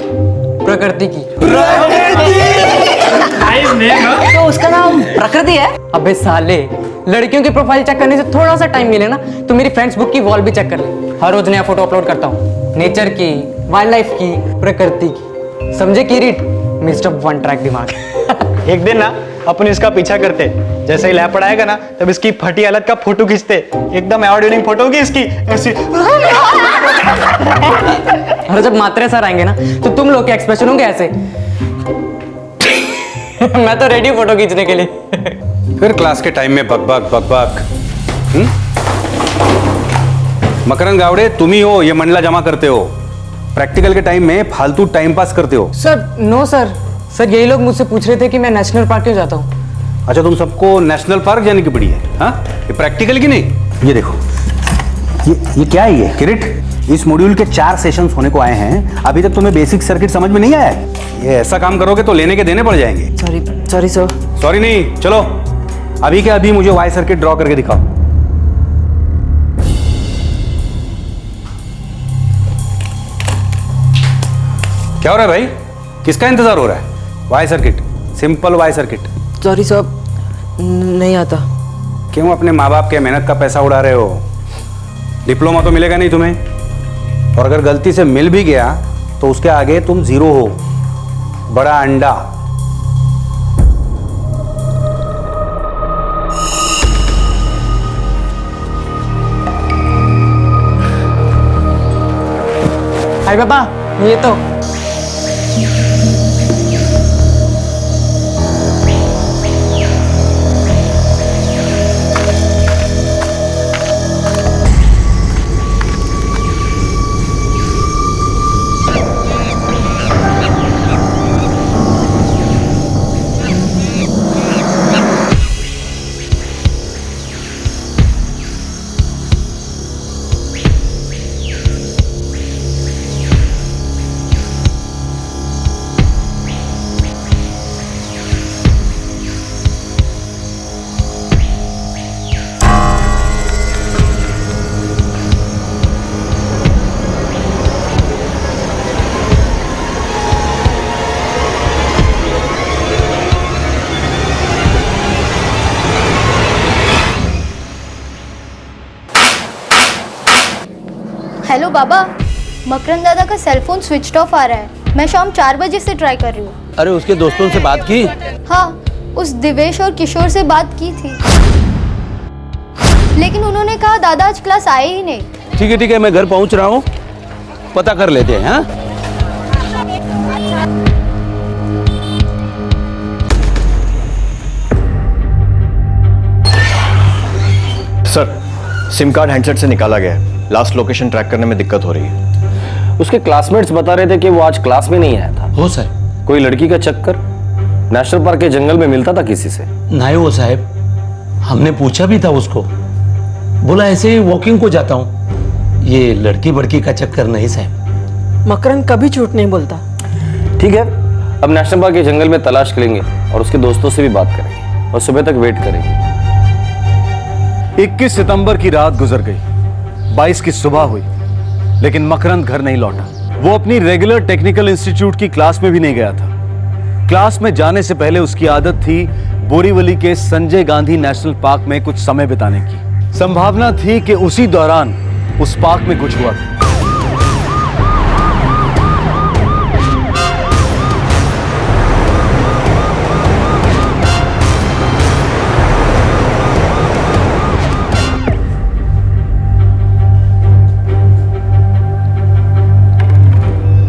प्रकृति की। तो उसका नाम प्रकृति है? अबे साले, लड़कियों की प्रोफाइल चेक करने से थोड़ा सा टाइम मिले ना तो मेरी फ्रेंड्स बुक की वॉल भी चेक कर ले। हर रोज नया फोटो अपलोड करता हूँ, नेचर की, वाइल्ड लाइफ की, प्रकृति की। समझे किरीट, मिस्टर वन ट्रैक दिमाग। एक दिन ना अपन इसका पीछा करते, जैसे ही लैप पड़ाएगा ना तब इसकी फटी हालत का फोटो खींचते, एकदम अवार्ड विनिंग फोटो होगी इसकी ऐसी। और जब मात्रे सर आएंगे ना तो तुम लोग के एक्सप्रेशन होंगे ऐसे। मैं तो रेडी फोटो खींचने के लिए। फिर क्लास के टाइम में बकबक बकबक। मकरंद गावड़े, तुम ही हो ये मंडला जमा करते हो, प्रैक्टिकल के टाइम में फालतू टाइम पास करते हो। सर नो सर, सर यही लोग मुझसे पूछ रहे थे कि मैं नेशनल पार्क क्यों जाता हूँ। अच्छा, तुम सबको नेशनल पार्क जाने की पड़ी है? हाँ, ये प्रैक्टिकल की नहीं। ये देखो, ये क्या है? ये किरीट, इस मॉड्यूल के 4 सेशंस होने को आए हैं, अभी तक तुम्हें बेसिक सर्किट समझ में नहीं आया है। ये ऐसा काम करोगे तो लेने के देने पड़ जाएंगे। Sorry sir. सॉरी नहीं, चलो अभी के अभी मुझे वाई सर्किट ड्रॉ करके दिखाओ। क्या हो रहा है भाई? किसका इंतजार हो रहा है? Y circuit, simple Y circuit. Sorry sir, नहीं आता। क्यों अपने माँ बाप के मेहनत का पैसा उड़ा रहे हो? डिप्लोमा तो मिलेगा नहीं तुम्हें, और अगर गलती से मिल भी गया तो उसके आगे तुम जीरो हो, बड़ा अंडा। हाय पापा, ये तो हेलो बाबा, मकरंद दादा का सेल फोन स्विच ऑफ आ रहा है। मैं शाम 4 बजे से ट्राई कर रही हूँ। अरे उसके दोस्तों से बात की? हाँ, उस दिवेश और किशोर से बात की थी, लेकिन उन्होंने कहा दादा आज क्लास आए ही नहीं। ठीक है, मैं घर पहुंच रहा हूँ, पता कर लेते हैं। हाँ, सर, सिम कार्ड हैंडसेट से निकाला गया है। लास्ट लोकेशन ट्रैक करने में दिक्कत हो रही है। उसके क्लासमेट्स बता रहे थे कि वो आज क्लास में नहीं आया था। हो सर, कोई लड़की का चक्कर नेशनल पार्क के जंगल में मिलता था किसी से? नहीं वो साहब, हमने पूछा भी था उसको, बोला ऐसे ही वॉकिंग को जाता हूँ। ये लड़की बड़की का चक्कर नहीं साहब। मकरंद कभी झूठ नहीं बोलता। ठीक है, अब नेशनल पार्क के जंगल में तलाश करेंगे और उसके दोस्तों से भी बात करेंगे और सुबह तक वेट करेंगे। 21 सितंबर की रात गुजर गई, 22 की सुबह हुई, लेकिन मकरंद घर नहीं लौटा। वो अपनी रेगुलर टेक्निकल इंस्टीट्यूट की क्लास में भी नहीं गया था। क्लास में जाने से पहले उसकी आदत थी बोरीवली के संजय गांधी नेशनल पार्क में कुछ समय बिताने की। संभावना थी कि उसी दौरान उस पार्क में कुछ हुआ था।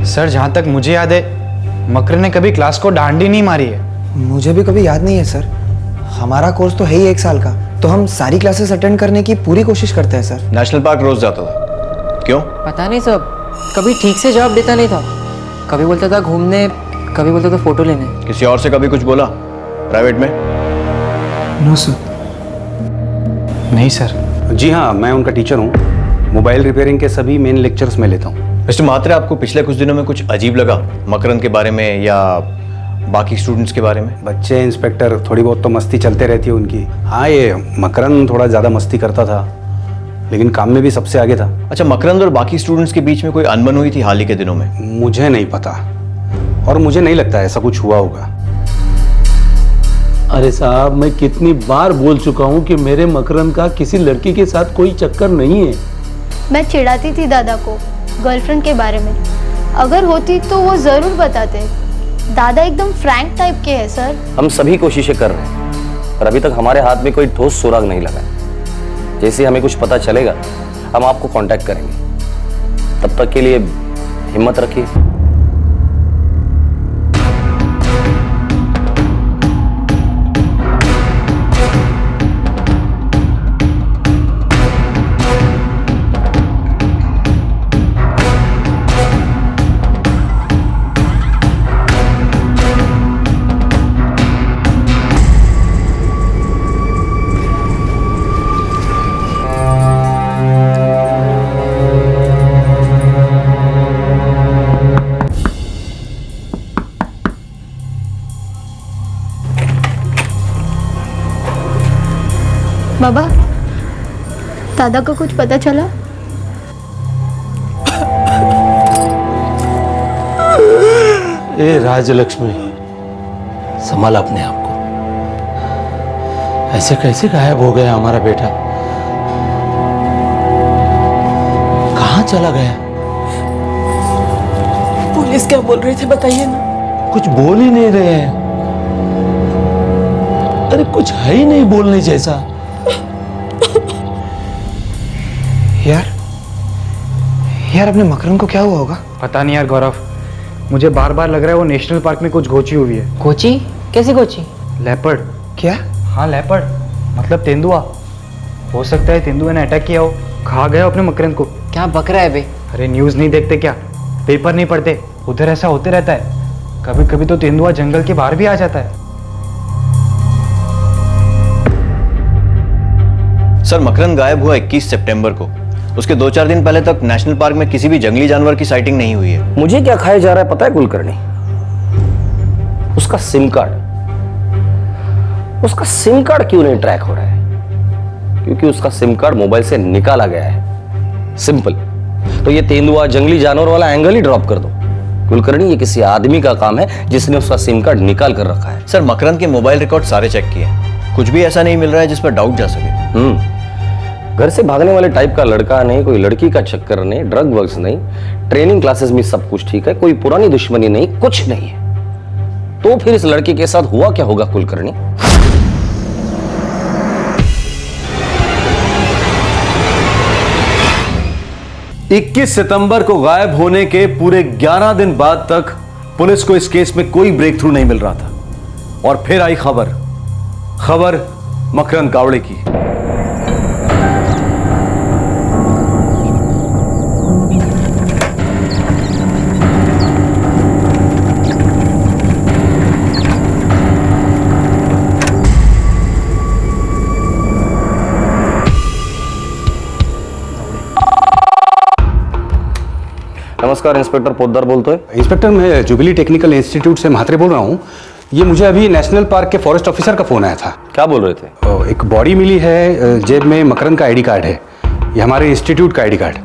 सर, जहाँ तक मुझे याद है मकरंद ने कभी क्लास को डांडी नहीं मारी है। मुझे भी कभी याद नहीं है सर। हमारा कोर्स तो है ही 1 साल का, तो हम सारी क्लासेस अटेंड करने की पूरी कोशिश करते हैं सर। नेशनल पार्क रोज जाता था, क्यों? पता नहीं सब, कभी ठीक से जवाब देता नहीं था। कभी बोलता था घूमने, कभी बोलता था फोटो लेने। किसी और से कभी कुछ बोला प्राइवेट में? No sir. नहीं सर। जी हाँ, मैं उनका टीचर हूँ। मोबाइल रिपेयरिंग के सभी मेन लेक्चर्स में लेता हूँ। मिस्टर म्हात्रे, आपको पिछले कुछ दिनों में कुछ अजीब लगा मकरंद के बारे में या बाकी स्टूडेंट्स के बारे में? बच्चे इंस्पेक्टर, थोड़ी बहुत तो मस्ती चलते रहती है उनकी। हाँ, ये मकरंद थोड़ा ज़्यादा मस्ती करता था, लेकिन काम में भी सबसे आगे था। अच्छा, मकरंद और बाकी स्टूडेंट्स के बीच में कोई अनबन हुई थी हाल ही के दिनों में? मुझे नहीं पता, और मुझे नहीं लगता ऐसा कुछ हुआ होगा। अरे साहब, मैं कितनी बार बोल चुका हूँ कि मेरे मकरंद का किसी लड़की के साथ कोई चक्कर नहीं है। मैं चिढ़ाती थी दादा को गर्लफ्रेंड के बारे में। अगर होती तो वो जरूर बताते। दादा एकदम फ्रैंक टाइप के हैं सर। हम सभी कोशिशें कर रहे हैं, पर अभी तक हमारे हाथ में कोई ठोस सुराग नहीं लगा। जैसे हमें कुछ पता चलेगा हम आपको कांटेक्ट करेंगे। तब तक के लिए हिम्मत रखिए। बाबा, दादा को कुछ पता चला? ए राजलक्ष्मी, संभाल अपने आप को। ऐसे कैसे गायब हो गया हमारा बेटा? कहाँ चला गया? पुलिस क्या बोल रही थी बताइए ना। कुछ बोल ही नहीं रहे हैं। अरे कुछ है ही नहीं बोलने जैसा। यार अपने मकरंद को क्या हुआ होगा? पता नहीं यार गौरव, मुझे बार बार लग रहा है वो नेशनल पार्क में कुछ गोची हुई है। गोची? कैसी गोची? लेपर्ड। क्या? हाँ लेपर्ड, मतलब तेंदुआ। हो सकता है तेंदुए ने अटैक किया हो, खा गया अपने मकरंद को। क्या बक रहा है बे? अरे न्यूज़ नहीं देखते क्या? पेपर नहीं पढ़ते? उधर ऐसा होते रहता है। कभी कभी तो तेंदुआ जंगल के बाहर भी आ जाता है। सर, मकरंद गायब हुआ 21 सितंबर को। उसके 2-4 दिन पहले तक नेशनल पार्क में किसी भी जंगली जानवर की साइटिंग नहीं हुई है। मुझे क्या खाया जा रहा है पता है कुलकर्णी? उसका सिम कार्ड क्यों नहीं ट्रैक हो रहा है? क्योंकि उसका सिम कार्ड मोबाइल से निकाला गया है। सिंपल। तो ये तेंदुआ जंगली जानवर वाला एंगल ही ड्रॉप कर दो। कुलकर्णी, ये किसी आदमी का काम है जिसने उसका सिम कार्ड निकाल कर रखा है। सर, मकरंद के मोबाइल रिकॉर्ड सारे चेक किए, कुछ भी ऐसा नहीं मिल रहा है जिस पर डाउट जा सके। घर से भागने वाले टाइप का लड़का नहीं, कोई लड़की का चक्कर नहीं, ड्रग वर्क्स नहीं, ट्रेनिंग क्लासेस में सब कुछ ठीक है, कोई पुरानी दुश्मनी नहीं, कुछ नहीं है। तो फिर इस लड़के के साथ हुआ क्या होगा कुलकर्णी? 21 सितंबर को गायब होने के पूरे 11 दिन बाद तक पुलिस को इस केस में कोई ब्रेक थ्रू नहीं मिल रहा था। और फिर आई खबर मकरंद गावड़े की। नमस्कार, इंस्पेक्टर पोद्दार बोलते हैं। इंस्पेक्टर, मैं जुबिली टेक्निकल इंस्टीट्यूट से म्हात्रे बोल रहा हूँ। ये मुझे अभी नेशनल पार्क के फॉरेस्ट ऑफिसर का फोन आया था। क्या बोल रहे थे? एक बॉडी मिली है, जेब में मकरंद का आईडी कार्ड है। ये हमारे इंस्टीट्यूट का आईडी कार्ड।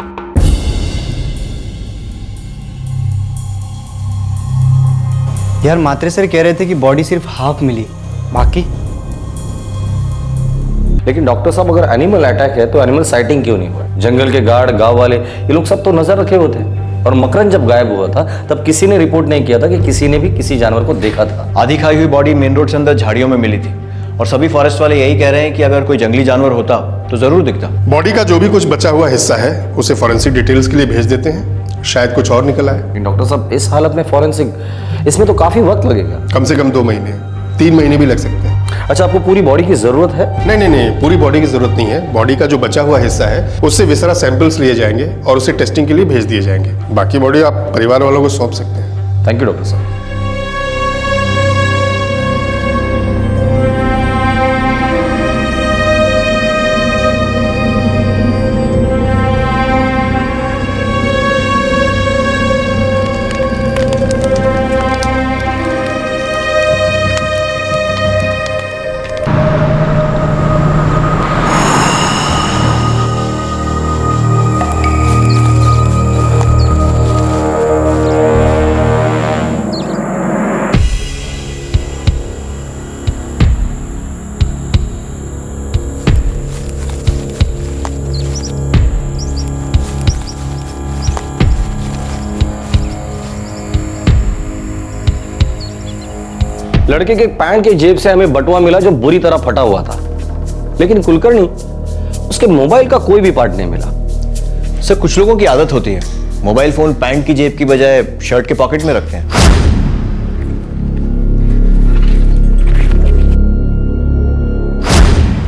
यार मात्रे सर कह रहे थे कि बॉडी सिर्फ हाफ मिली, बाकी। लेकिन डॉक्टर साहब, अगर एनिमल अटैक है तो एनिमल साइटिंग क्यों नहीं हुआ? जंगल के गार्ड, गांव वाले, ये लोग सब तो नजर रखे होते हैं। और मकरंद जब गायब हुआ था तब किसी ने रिपोर्ट नहीं किया था कि किसी ने भी किसी जानवर को देखा था। आधी खाई हुई बॉडी मेन रोड से अंदर झाड़ियों में मिली थी और सभी फॉरेस्ट वाले यही कह रहे हैं कि अगर कोई जंगली जानवर होता तो जरूर दिखता। बॉडी का जो भी कुछ बचा हुआ हिस्सा है उसे फॉरेंसिक डिटेल्स के लिए भेज देते हैं, शायद कुछ और निकल आए। डॉक्टर साहब, इस हालत में फॉरेंसिक, इसमें तो काफी वक्त लगेगा। कम से कम 2 महीने, 3 महीने भी लग सकते हैं। अच्छा, आपको पूरी बॉडी की जरूरत है? नहीं, पूरी बॉडी की जरूरत नहीं है। बॉडी का जो बचा हुआ हिस्सा है उससे विसरा सैंपल्स लिए जाएंगे और उसे टेस्टिंग के लिए भेज दिए जाएंगे। बाकी बॉडी आप परिवार वालों को सौंप सकते हैं। थैंक यू डॉक्टर साहब। लड़के के पैंट के जेब से हमें बटुआ मिला जो बुरी तरह फटा हुआ था, लेकिन कुलकर्णी, उसके मोबाइल का कोई भी पार्ट नहीं मिला। सर, कुछ लोगों की आदत होती है, मोबाइल फोन पैंट की जेब की बजाय शर्ट के पॉकेट में रखते हैं।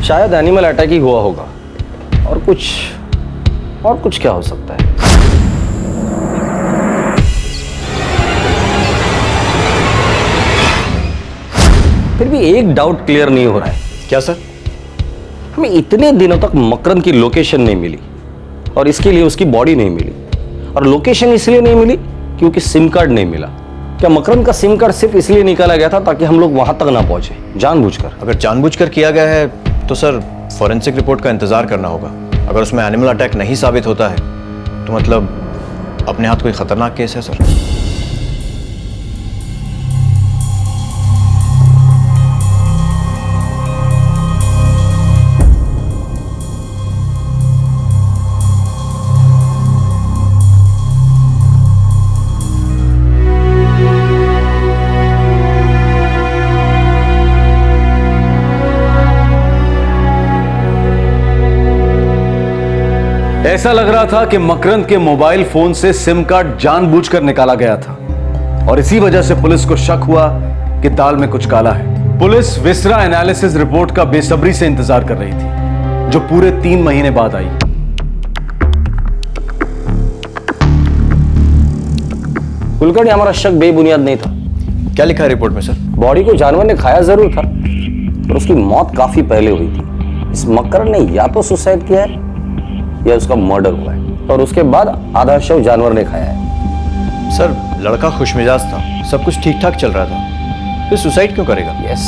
शायद एनिमल अटैक ही हुआ होगा। और कुछ क्या हो सकता है? फिर भी एक डाउट क्लियर नहीं हो रहा है। क्या सर? हमें इतने दिनों तक मकरंद की लोकेशन नहीं मिली और इसके लिए उसकी बॉडी नहीं मिली। और लोकेशन इसलिए नहीं मिली क्योंकि सिम कार्ड नहीं मिला। क्या मकरंद का सिम कार्ड सिर्फ इसलिए निकाला गया था ताकि हम लोग वहां तक ना पहुंचे, जानबूझकर? अगर जानबूझकर किया गया है तो सर फॉरेंसिक रिपोर्ट का इंतजार करना होगा। अगर उसमें एनिमल अटैक नहीं साबित होता है तो मतलब अपने हाथ कोई खतरनाक केस है सर। ऐसा लग रहा था कि मकरंद के मोबाइल फोन से सिम कार्ड जानबूझकर निकाला गया था और इसी वजह से पुलिस को शक हुआ कि दाल में कुछ काला है। पुलिस विसरा एनालिसिस रिपोर्ट का बेसब्री से इंतजार कर रही थी, जो पूरे 3 महीने बाद आई। कुलकर्णी, हमारा शक बेबुनियाद नहीं था। क्या लिखा है रिपोर्ट में सर? बॉडी को जानवर ने खाया जरूर था, पर उसकी मौत काफी पहले हुई थी। इस मकरंद ने या तो सुसाइड किया है या उसका मर्डर हुआ है और उसके बाद आधा शव जानवर ने खाया है। सर, लड़का खुशमिजाज था, सब कुछ ठीक ठाक चल रहा था, फिर सुसाइड क्यों करेगा? यस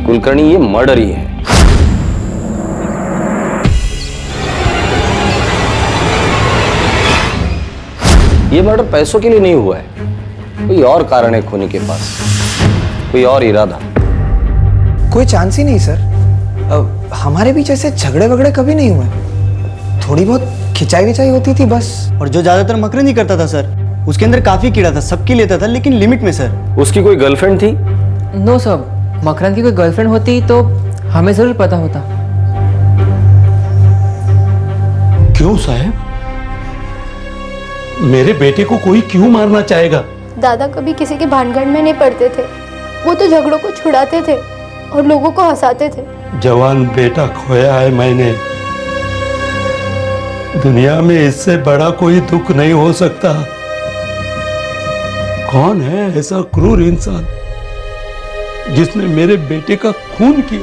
कुलकर्णी, ये मर्डर ही है। ये मर्डर पैसों के लिए नहीं हुआ है, कोई और कारण है खोने के पास, कोई और इरादा। कोई चांस ही नहीं सर। हमारे बीच ऐसे झगड़े वगड़े कभी नहीं हुए, थोड़ी बहुत खिंचाई विचाई होती थी बस। और जो ज्यादातर मकरंद ही करता था सर, उसके अंदर काफी कीड़ा था, सबकी लेता था लेकिन लिमिट में सर। उसकी कोई गर्लफ्रेंड थी? नो सर, मकरंद की कोई गर्लफ्रेंड होती तो हमें जरूर पता होता। क्यों साहब? मेरे बेटे को कोई क्यों मारना चाहेगा? दादा कभी किसी के भानगढ़ में नहीं पड़ते थे, वो तो झगड़ों को छुड़ाते थे और लोगों को हंसाते थे। जवान बेटा खोया है मैंने, दुनिया में इससे बड़ा कोई दुख नहीं हो सकता। कौन है ऐसा क्रूर इंसान जिसने मेरे बेटे का खून किया?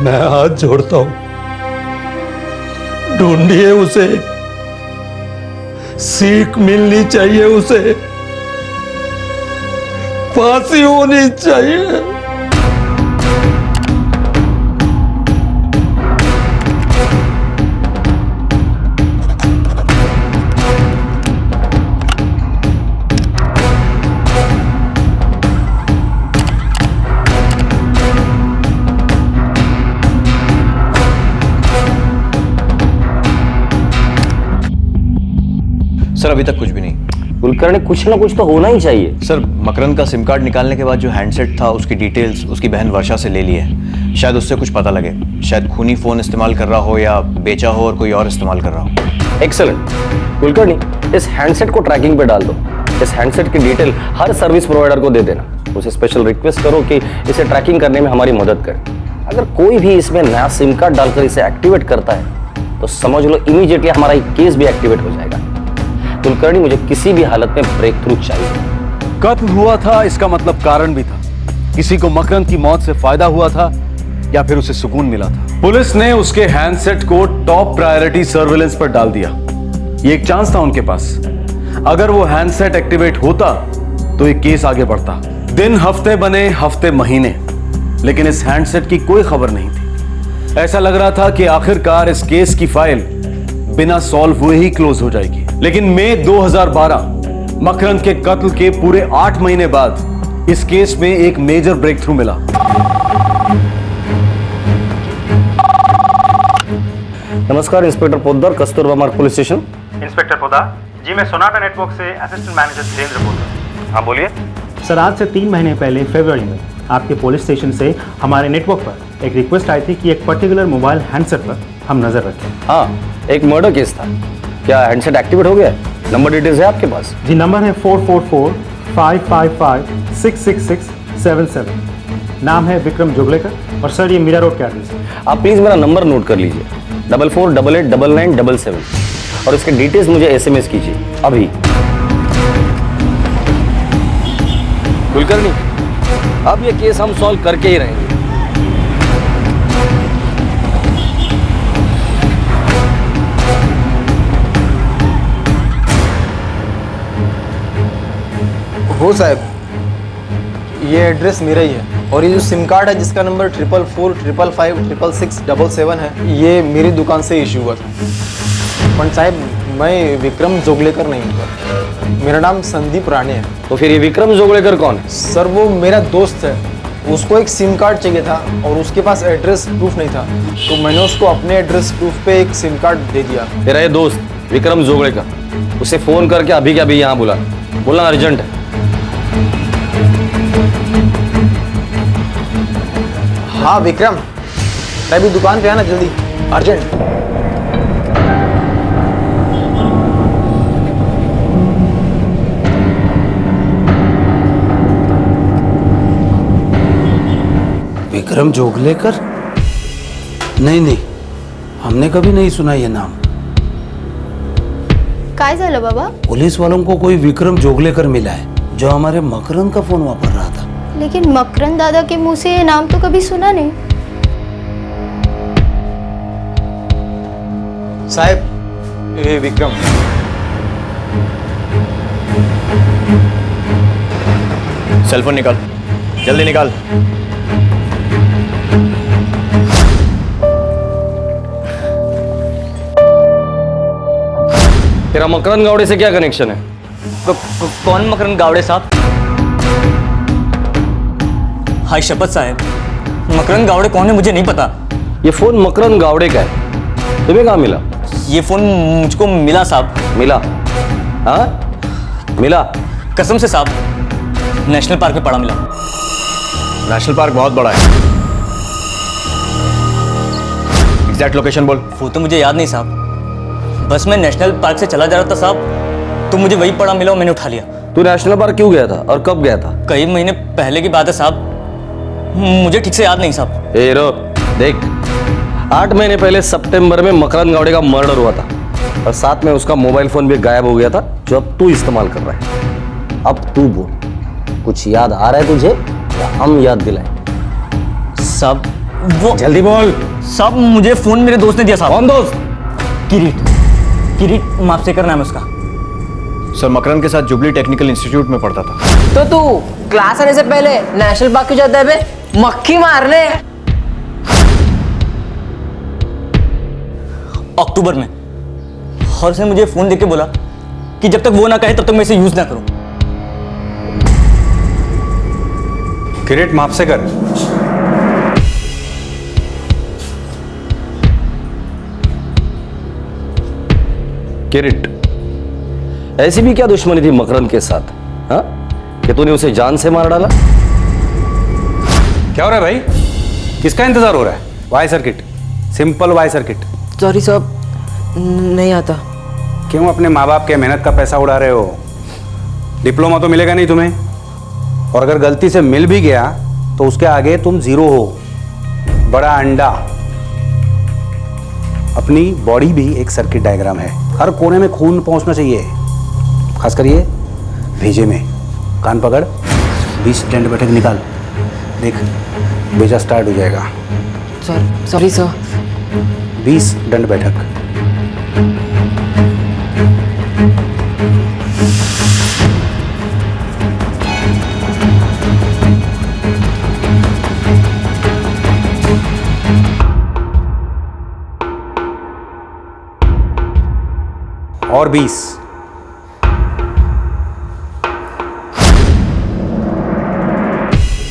मैं हाथ जोड़ता हूं, ढूंढिए उसे, सीख मिलनी चाहिए उसे, फांसी होनी चाहिए। सर अभी तक कुछ भी नहीं। कुलकर्णी, कुछ ना कुछ तो होना ही चाहिए। सर मकरंद का सिम कार्ड निकालने के बाद जो हैंडसेट था उसकी डिटेल्स उसकी बहन वर्षा से ले ली है। शायद उससे कुछ पता लगे, शायद खूनी फोन इस्तेमाल कर रहा हो या बेचा हो और कोई और इस्तेमाल कर रहा हो। एक्सेलेंट कुलकर्णी, इस हैंडसेट को ट्रैकिंग पे डाल दो। इस हैंडसेट की डिटेल हर सर्विस प्रोवाइडर को दे देना। उसे स्पेशल रिक्वेस्ट करो कि इसे ट्रैकिंग करने में हमारी मदद करे। अगर कोई भी इसमें नया सिम कार्ड डालकर इसे एक्टिवेट करता है तो समझ लो इमीडिएटली हमारा केस भी एक्टिवेट हो जाएगा। कुलकर्णी, मुझे किसी भी हालत में ब्रेक थ्रू चाहिए। कत्ल हुआ था इसका मतलब कारण भी था, किसी को मकरंद की मौत से फायदा हुआ था या फिर उसे सुकून मिला था। पुलिस ने उसके हैंडसेट को टॉप प्रायोरिटी सर्विलेंस पर डाल दिया। ये एक चांस था उनके पास, अगर वो हैंडसेट एक्टिवेट होता तो ये केस आगे बढ़ता। दिन हफ्ते बने, हफ्ते महीने, लेकिन इस हैंडसेट की कोई खबर नहीं थी। ऐसा लग रहा था कि आखिरकार इस केस की फाइल बिना सॉल्व हुए ही क्लोज हो जाएगी। लेकिन मई 2012 मकरंद के कत्ल के पूरे 8 महीने बाद इस केस में एक मेजर ब्रेक थ्रू मिला। नमस्कार इंस्पेक्टर पोद्दार, कस्तूरबा मार्ग पुलिस स्टेशन। इंस्पेक्टर पोद्दार जी, मैं सोनाटा नेटवर्क से असिस्टेंट मैनेजर धीरेन्द्र बोल रहा हूँ। हाँ बोलिए। सर, आज से 3 महीने पहले फरवरी में आपके पुलिस स्टेशन से हमारे नेटवर्क पर एक रिक्वेस्ट आई थी कि एक पर्टिकुलर मोबाइल हैंडसेट पर हम नजर रखें। हाँ, एक मर्डर केस था। क्या हैंडसेट एक्टिवेट हो गया? नंबर डिटेल्स है आपके पास? जी, नंबर है 444-555-66677। नाम है विक्रम जोगलेकर और सर ये मीरा रोड का एड्रेस है। आप प्लीज मेरा नंबर नोट कर लीजिए, 44889997 और इसके डिटेल्स मुझे SMS कीजिए अभी। कुलकर्णी, अब ये केस हम सॉल्व करके ही रहेंगे। हो साहब, ये एड्रेस मेरा ही है और ये जो सिम कार्ड है जिसका नंबर 4445556677 है, ये मेरी दुकान से इशू हुआ था। पण साहब, मैं विक्रम जोगलेकर नहीं हूँ, मेरा नाम संदीप राणे है। तो फिर ये विक्रम जोगलेकर कौन है? सर, वो मेरा दोस्त है, उसको एक सिम कार्ड चाहिए था और उसके पास एड्रेस प्रूफ नहीं था, तो मैंने उसको अपने एड्रेस प्रूफ पे एक सिम कार्ड दे दिया। तेरा ये दोस्त विक्रम जोगलेकर, उसे फोन करके अभी के अभी यहाँ बुला, बोलना अर्जेंट है। हाँ विक्रम, मैं भी दुकान पे आना जल्दी, अर्जेंट। विक्रम जोगलेकर? नहीं, हमने कभी नहीं सुना ये नाम। काय झालं बाबा? पुलिस वालों को कोई विक्रम जोगलेकर मिला है जो हमारे मकरंद का फोन वापर रहा था। लेकिन मकरंद दादा के मुंह से ये नाम तो कभी सुना नहीं। साहब, ये विक्रम। सेलफोन निकाल, जल्दी निकाल। तेरा मकरंद गावड़े से क्या कनेक्शन है? कौन मकरंद गावड़े साहब? हाय शपथ साहब, मकरंद गावड़े कौन है मुझे नहीं पता। ये फोन मकरंद गावड़े का है, तुम्हें कहाँ मिला? ये फोन मुझको मिला साहब। मिला? हाँ मिला? कसम से साहब, नेशनल पार्क में पड़ा मिला। नेशनल पार्क बहुत बड़ा है, एग्जैक्ट लोकेशन बोल। वो तो मुझे याद नहीं साहब, बस मैं नेशनल पार्क से चला जा रहा था साहब, तो मुझे वही पड़ा मिला और मैंने उठा लिया। तू नेशनल पार्क क्यों गया था और कब गया था? कई महीने पहले की बात है साहब, मुझे ठीक से याद नहीं साहब। ए रो देख, 8 महीने पहले सितंबर में मकरंद गावड़े का मर्डर हुआ था और साथ में उसका मोबाइल फोन भी गायब हो गया था, जो अब तू इस्तेमाल कर रहा है। अब तू बोल, कुछ याद आ रहा है तुझे या हम याद दिलाएं? साहब वो जल्दी बोल। साहब मुझे फोन मेरे दोस्त ने दिया साहब। कौन दोस्त? किरीट मापसेकर नाम है उसका। सर मकरंद के साथ जुबली टेक्निकल इंस्टीट्यूट में पढ़ता था। तो तू क्लास आने से पहले नेशनल पार्क क्यों जाता है बे? मक्खी मारने। अक्टूबर में, और उसने मुझे फोन देके बोला कि जब तक वो ना कहे तब तक मैं इसे यूज ना करूं। किरीट मापसेकर, किरीट, ऐसी भी क्या दुश्मनी थी मकरंद के साथ, हाँ, कि तूने उसे जान से मार डाला? क्या हो रहा है भाई? किसका इंतजार हो रहा है? Y circuit, simple Y circuit. Sorry साहब, नहीं आता। क्यों अपने माँ बाप के मेहनत का पैसा उड़ा रहे हो? डिप्लोमा तो मिलेगा नहीं तुम्हें, और अगर गलती से मिल भी गया तो उसके आगे तुम जीरो हो, बड़ा अंडा। अपनी बॉडी भी एक सर्किट डायग्राम है, हर कोने में खून पहुंचना चाहिए, खासकर ये भेजे में। कान पकड़, 20 दंड बैठक निकाल, देख भेजा स्टार्ट हो जाएगा। Sorry sir. 20 दंड बैठक। और 20।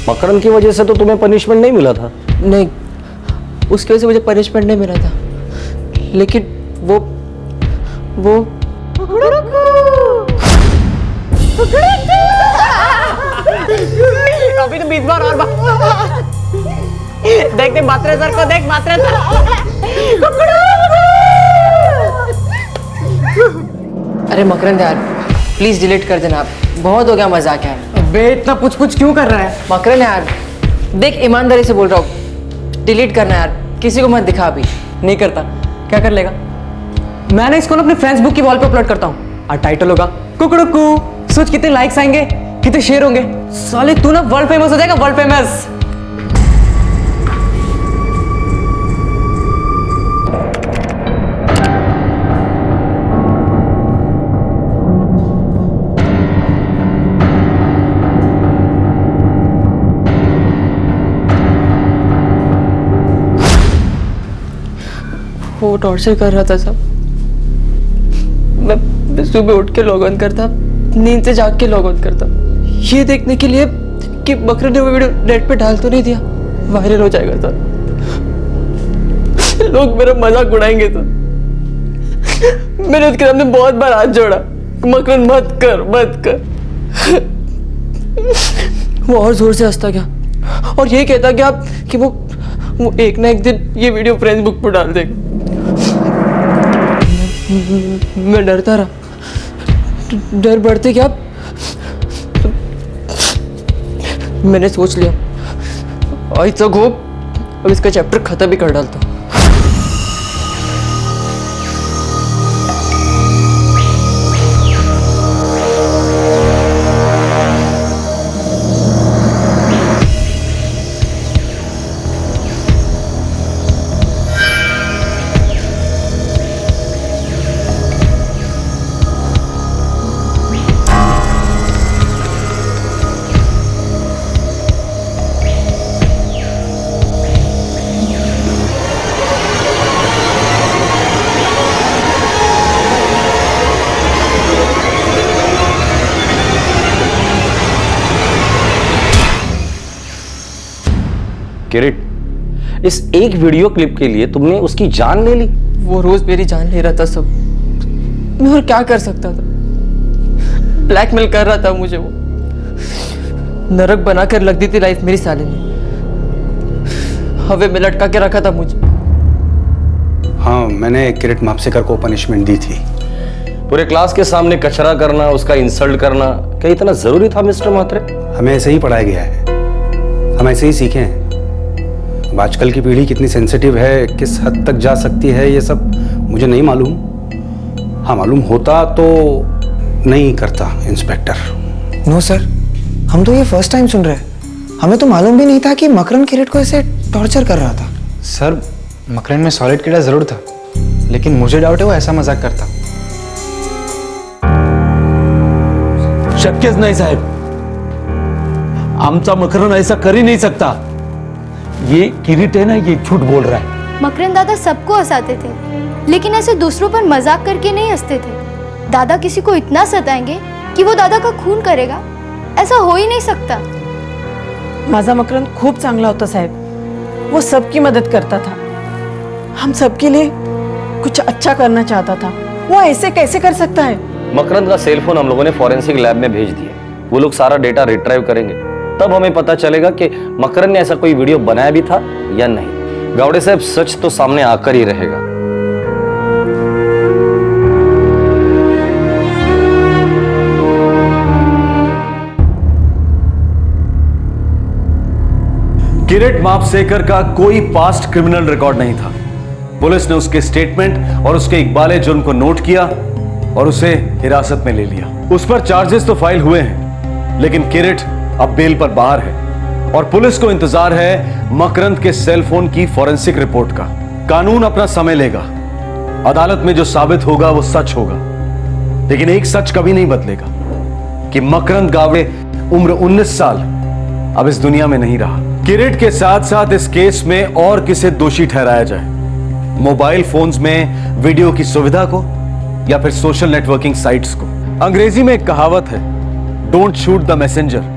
मकरंद की वजह से तो तुम्हें पनिशमेंट नहीं मिला था? नहीं, उसकी वजह से मुझे पनिशमेंट नहीं मिला था, लेकिन वो अभी तो 20 बार और देख मात्रे सर को, देख मात्रे सर। अरे मकरंद यार, प्लीज डिलीट कर देना, बहुत हो गया मजाक यार। बे इतना पुछ क्यों कर रहा है? मकरंद यार देख, ईमानदारी से बोल रहा हूँ, डिलीट करना यार, किसी को मत दिखा अभी। नहीं करता, क्या कर लेगा? मैंने इसको ना अपने फेसबुक की वॉल पे अपलोड करता हूँ और टाइटल होगा कुकड़ुकू। सोच कितने लाइक्स आएंगे, कितने शेयर होंगे। साले तू ना वर्ल्ड फेमस हो जाएगा, वर्ल्ड फेमस। वो टॉर्चर कर रहा था सब। मैं सुबह उठ के लॉग ऑन करता, नींद से जाग के लॉग ऑन करता, ये देखने के लिए कि मकरंद ने वो वीडियो नेट पे डाल तो नहीं दिया, वायरल हो जाएगा सर, लोग मेरा मजाक उड़ाएंगे तो। मैंने उसके सामने बहुत बार हाथ जोड़ा, मकरंद मत कर। वो और जोर से हंसता गया और ये कहता गया कि वो एक ना एक दिन ये वीडियो फेसबुक पर डाल देगा। मैं डरता रहा, डर बढ़ते क्या, मैंने सोच लिया आज तक हो, अब इसका चैप्टर खत्म भी कर डालता हूँ। किरीट, इस एक वीडियो क्लिप के लिए तुमने उसकी जान ले ली? वो रोज मेरी जान ले रहा था सब, मैं और क्या कर सकता था। ब्लैकमेल कर रहा था मुझे वो, नरक बनाकर लग दी थी लाइफ मेरी साले ने, हवे में लटका के रखा था मुझे। हाँ, मैंने किरीट मापसेकर को पनिशमेंट दी थी। पूरे क्लास के सामने कचरा करना, उसका इंसल्ट करना क्या इतना जरूरी था मिस्टर म्हात्रे? हमें ऐसे ही पढ़ाया गया है, हम ऐसे ही सीखे हैं। अब आजकल की पीढ़ी कितनी सेंसिटिव है, किस हद तक जा सकती है, ये सब मुझे नहीं मालूम। हाँ, मालूम होता तो नहीं करता इंस्पेक्टर। नो सर, हम तो ये फर्स्ट टाइम सुन रहे हैं। हमें तो मालूम भी नहीं था कि मकरन किरीट को ऐसे टॉर्चर कर रहा था। सर, मकरन में सॉलिड कीड़ा जरूर था, लेकिन मुझे डाउट है वो ऐसा मजाक करता। शक्यच नाही साहेब, आमचा मकरन ऐसा कर ही नहीं सकता। ये किरीट है ना, ये झूठ बोल रहा है। मकरन दादा सबको हंसाते थे, लेकिन ऐसे दूसरों पर मजाक करके नहीं हंसते थे। दादा किसी को इतना सताएंगे कि वो दादा का खून करेगा, ऐसा हो ही नहीं सकता। माझा मकरन खूप चांगला होता साहेब, वो सबकी मदद करता था, हम सबके लिए कुछ अच्छा करना चाहता था। वो ऐसे कैसे कर सकता है? मकरंद का सेल फोन हम लोगों ने फॉरेंसिक लैब में भेज दिया, वो लोग सारा डेटा रिट्राइव करेंगे, तब हमें पता चलेगा कि मकरंद ने ऐसा कोई वीडियो बनाया भी था या नहीं। गावड़े साहब, सच तो सामने आकर ही रहेगा। किरीट मापसेकर का कोई पास्ट क्रिमिनल रिकॉर्ड नहीं था। पुलिस ने उसके स्टेटमेंट और उसके इकबाले जुर्म को नोट किया और उसे हिरासत में ले लिया। उस पर चार्जेस तो फाइल हुए हैं, लेकिन किरीट अब बेल पर बाहर है और पुलिस को इंतजार है मकरंद के सेल फोन की फॉरेंसिक रिपोर्ट का। कानून अपना समय लेगा, अदालत में जो साबित होगा वो सच होगा, लेकिन एक सच कभी नहीं बदलेगा कि मकरंद गावड़े उम्र 19 साल अब इस दुनिया में नहीं रहा। किरीट के साथ साथ इस केस में और किसे दोषी ठहराया जाए, मोबाइल फोन्स में वीडियो की सुविधा को या फिर सोशल नेटवर्किंग साइट्स को। अंग्रेजी में एक कहावत है, डोंट शूट द मैसेंजर,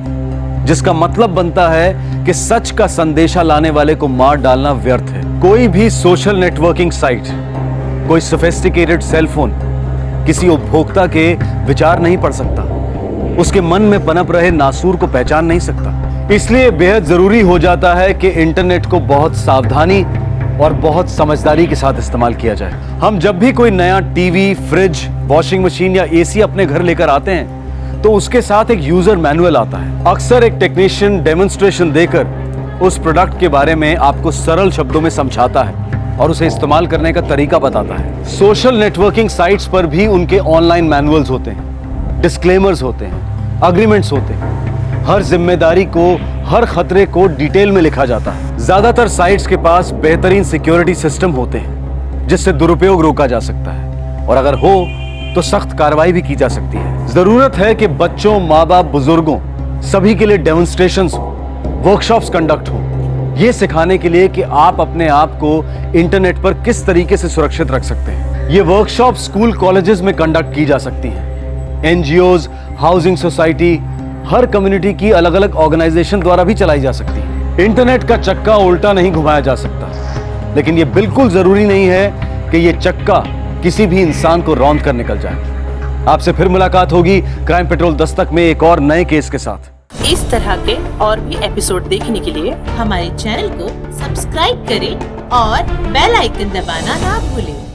जिसका मतलब बनता है कि सच का संदेशा लाने वाले को मार डालना व्यर्थ है। कोई भी सोशल नेटवर्किंग साइट, कोई सोफिस्टिकेटेड सेलफोन किसी उपभोक्ता के विचार नहीं पढ़ सकता, उसके मन में पनप रहे नासूर को पहचान नहीं सकता। इसलिए बेहद जरूरी हो जाता है कि इंटरनेट को बहुत सावधानी और बहुत समझदारी के साथ इस्तेमाल किया जाए। हम जब भी कोई नया टीवी, फ्रिज, वॉशिंग मशीन या एसी अपने घर लेकर आते हैं तो उसके साथ एक यूजर मैनुअल आता है। अक्सर एक टेक्नीशियन डेमोन्स्ट्रेशन देकर उस प्रोडक्ट के बारे में आपको सरल शब्दों में समझाता है और उसे इस्तेमाल करने का तरीका बताता है। सोशल नेटवर्किंग साइट्स पर भी उनके ऑनलाइन मैनुअल्स होते हैं, डिस्क्लेमर्स होते हैं, अग्रीमेंट्स होते हैं। हर जिम्मेदारी को, हर खतरे को डिटेल में लिखा जाता है। ज्यादातर साइट्स के पास बेहतरीन सिक्योरिटी सिस्टम होते हैं जिससे दुरुपयोग रोका जा सकता है और अगर हो तो सख्त कार्रवाई भी की जा सकती है। जरूरत है कि बच्चों, माँ बाप, बुजुर्गों सभी के लिए डेमोन्स्ट्रेशंस हो, वर्कशॉप्स कंडक्ट हो, ये सिखाने के लिए कि आप अपने आप को इंटरनेट पर किस तरीके से सुरक्षित रख सकते हैं। ये वर्कशॉप स्कूल, कॉलेजेस में कंडक्ट की जा सकती हैं। एनजीओज, हाउसिंग सोसाइटी, हर कम्युनिटी की अलग अलग ऑर्गेनाइजेशन द्वारा भी चलाई जा सकती है। इंटरनेट का चक्का उल्टा नहीं घुमाया जा सकता, लेकिन यह बिल्कुल जरूरी नहीं है कि यह चक्का किसी भी इंसान को रौंद कर निकल जाए। आपसे फिर मुलाकात होगी क्राइम पेट्रोल दस्तक में एक और नए केस के साथ। इस तरह के और भी एपिसोड देखने के लिए हमारे चैनल को सब्सक्राइब करें और बेल आइकन दबाना ना भूलें।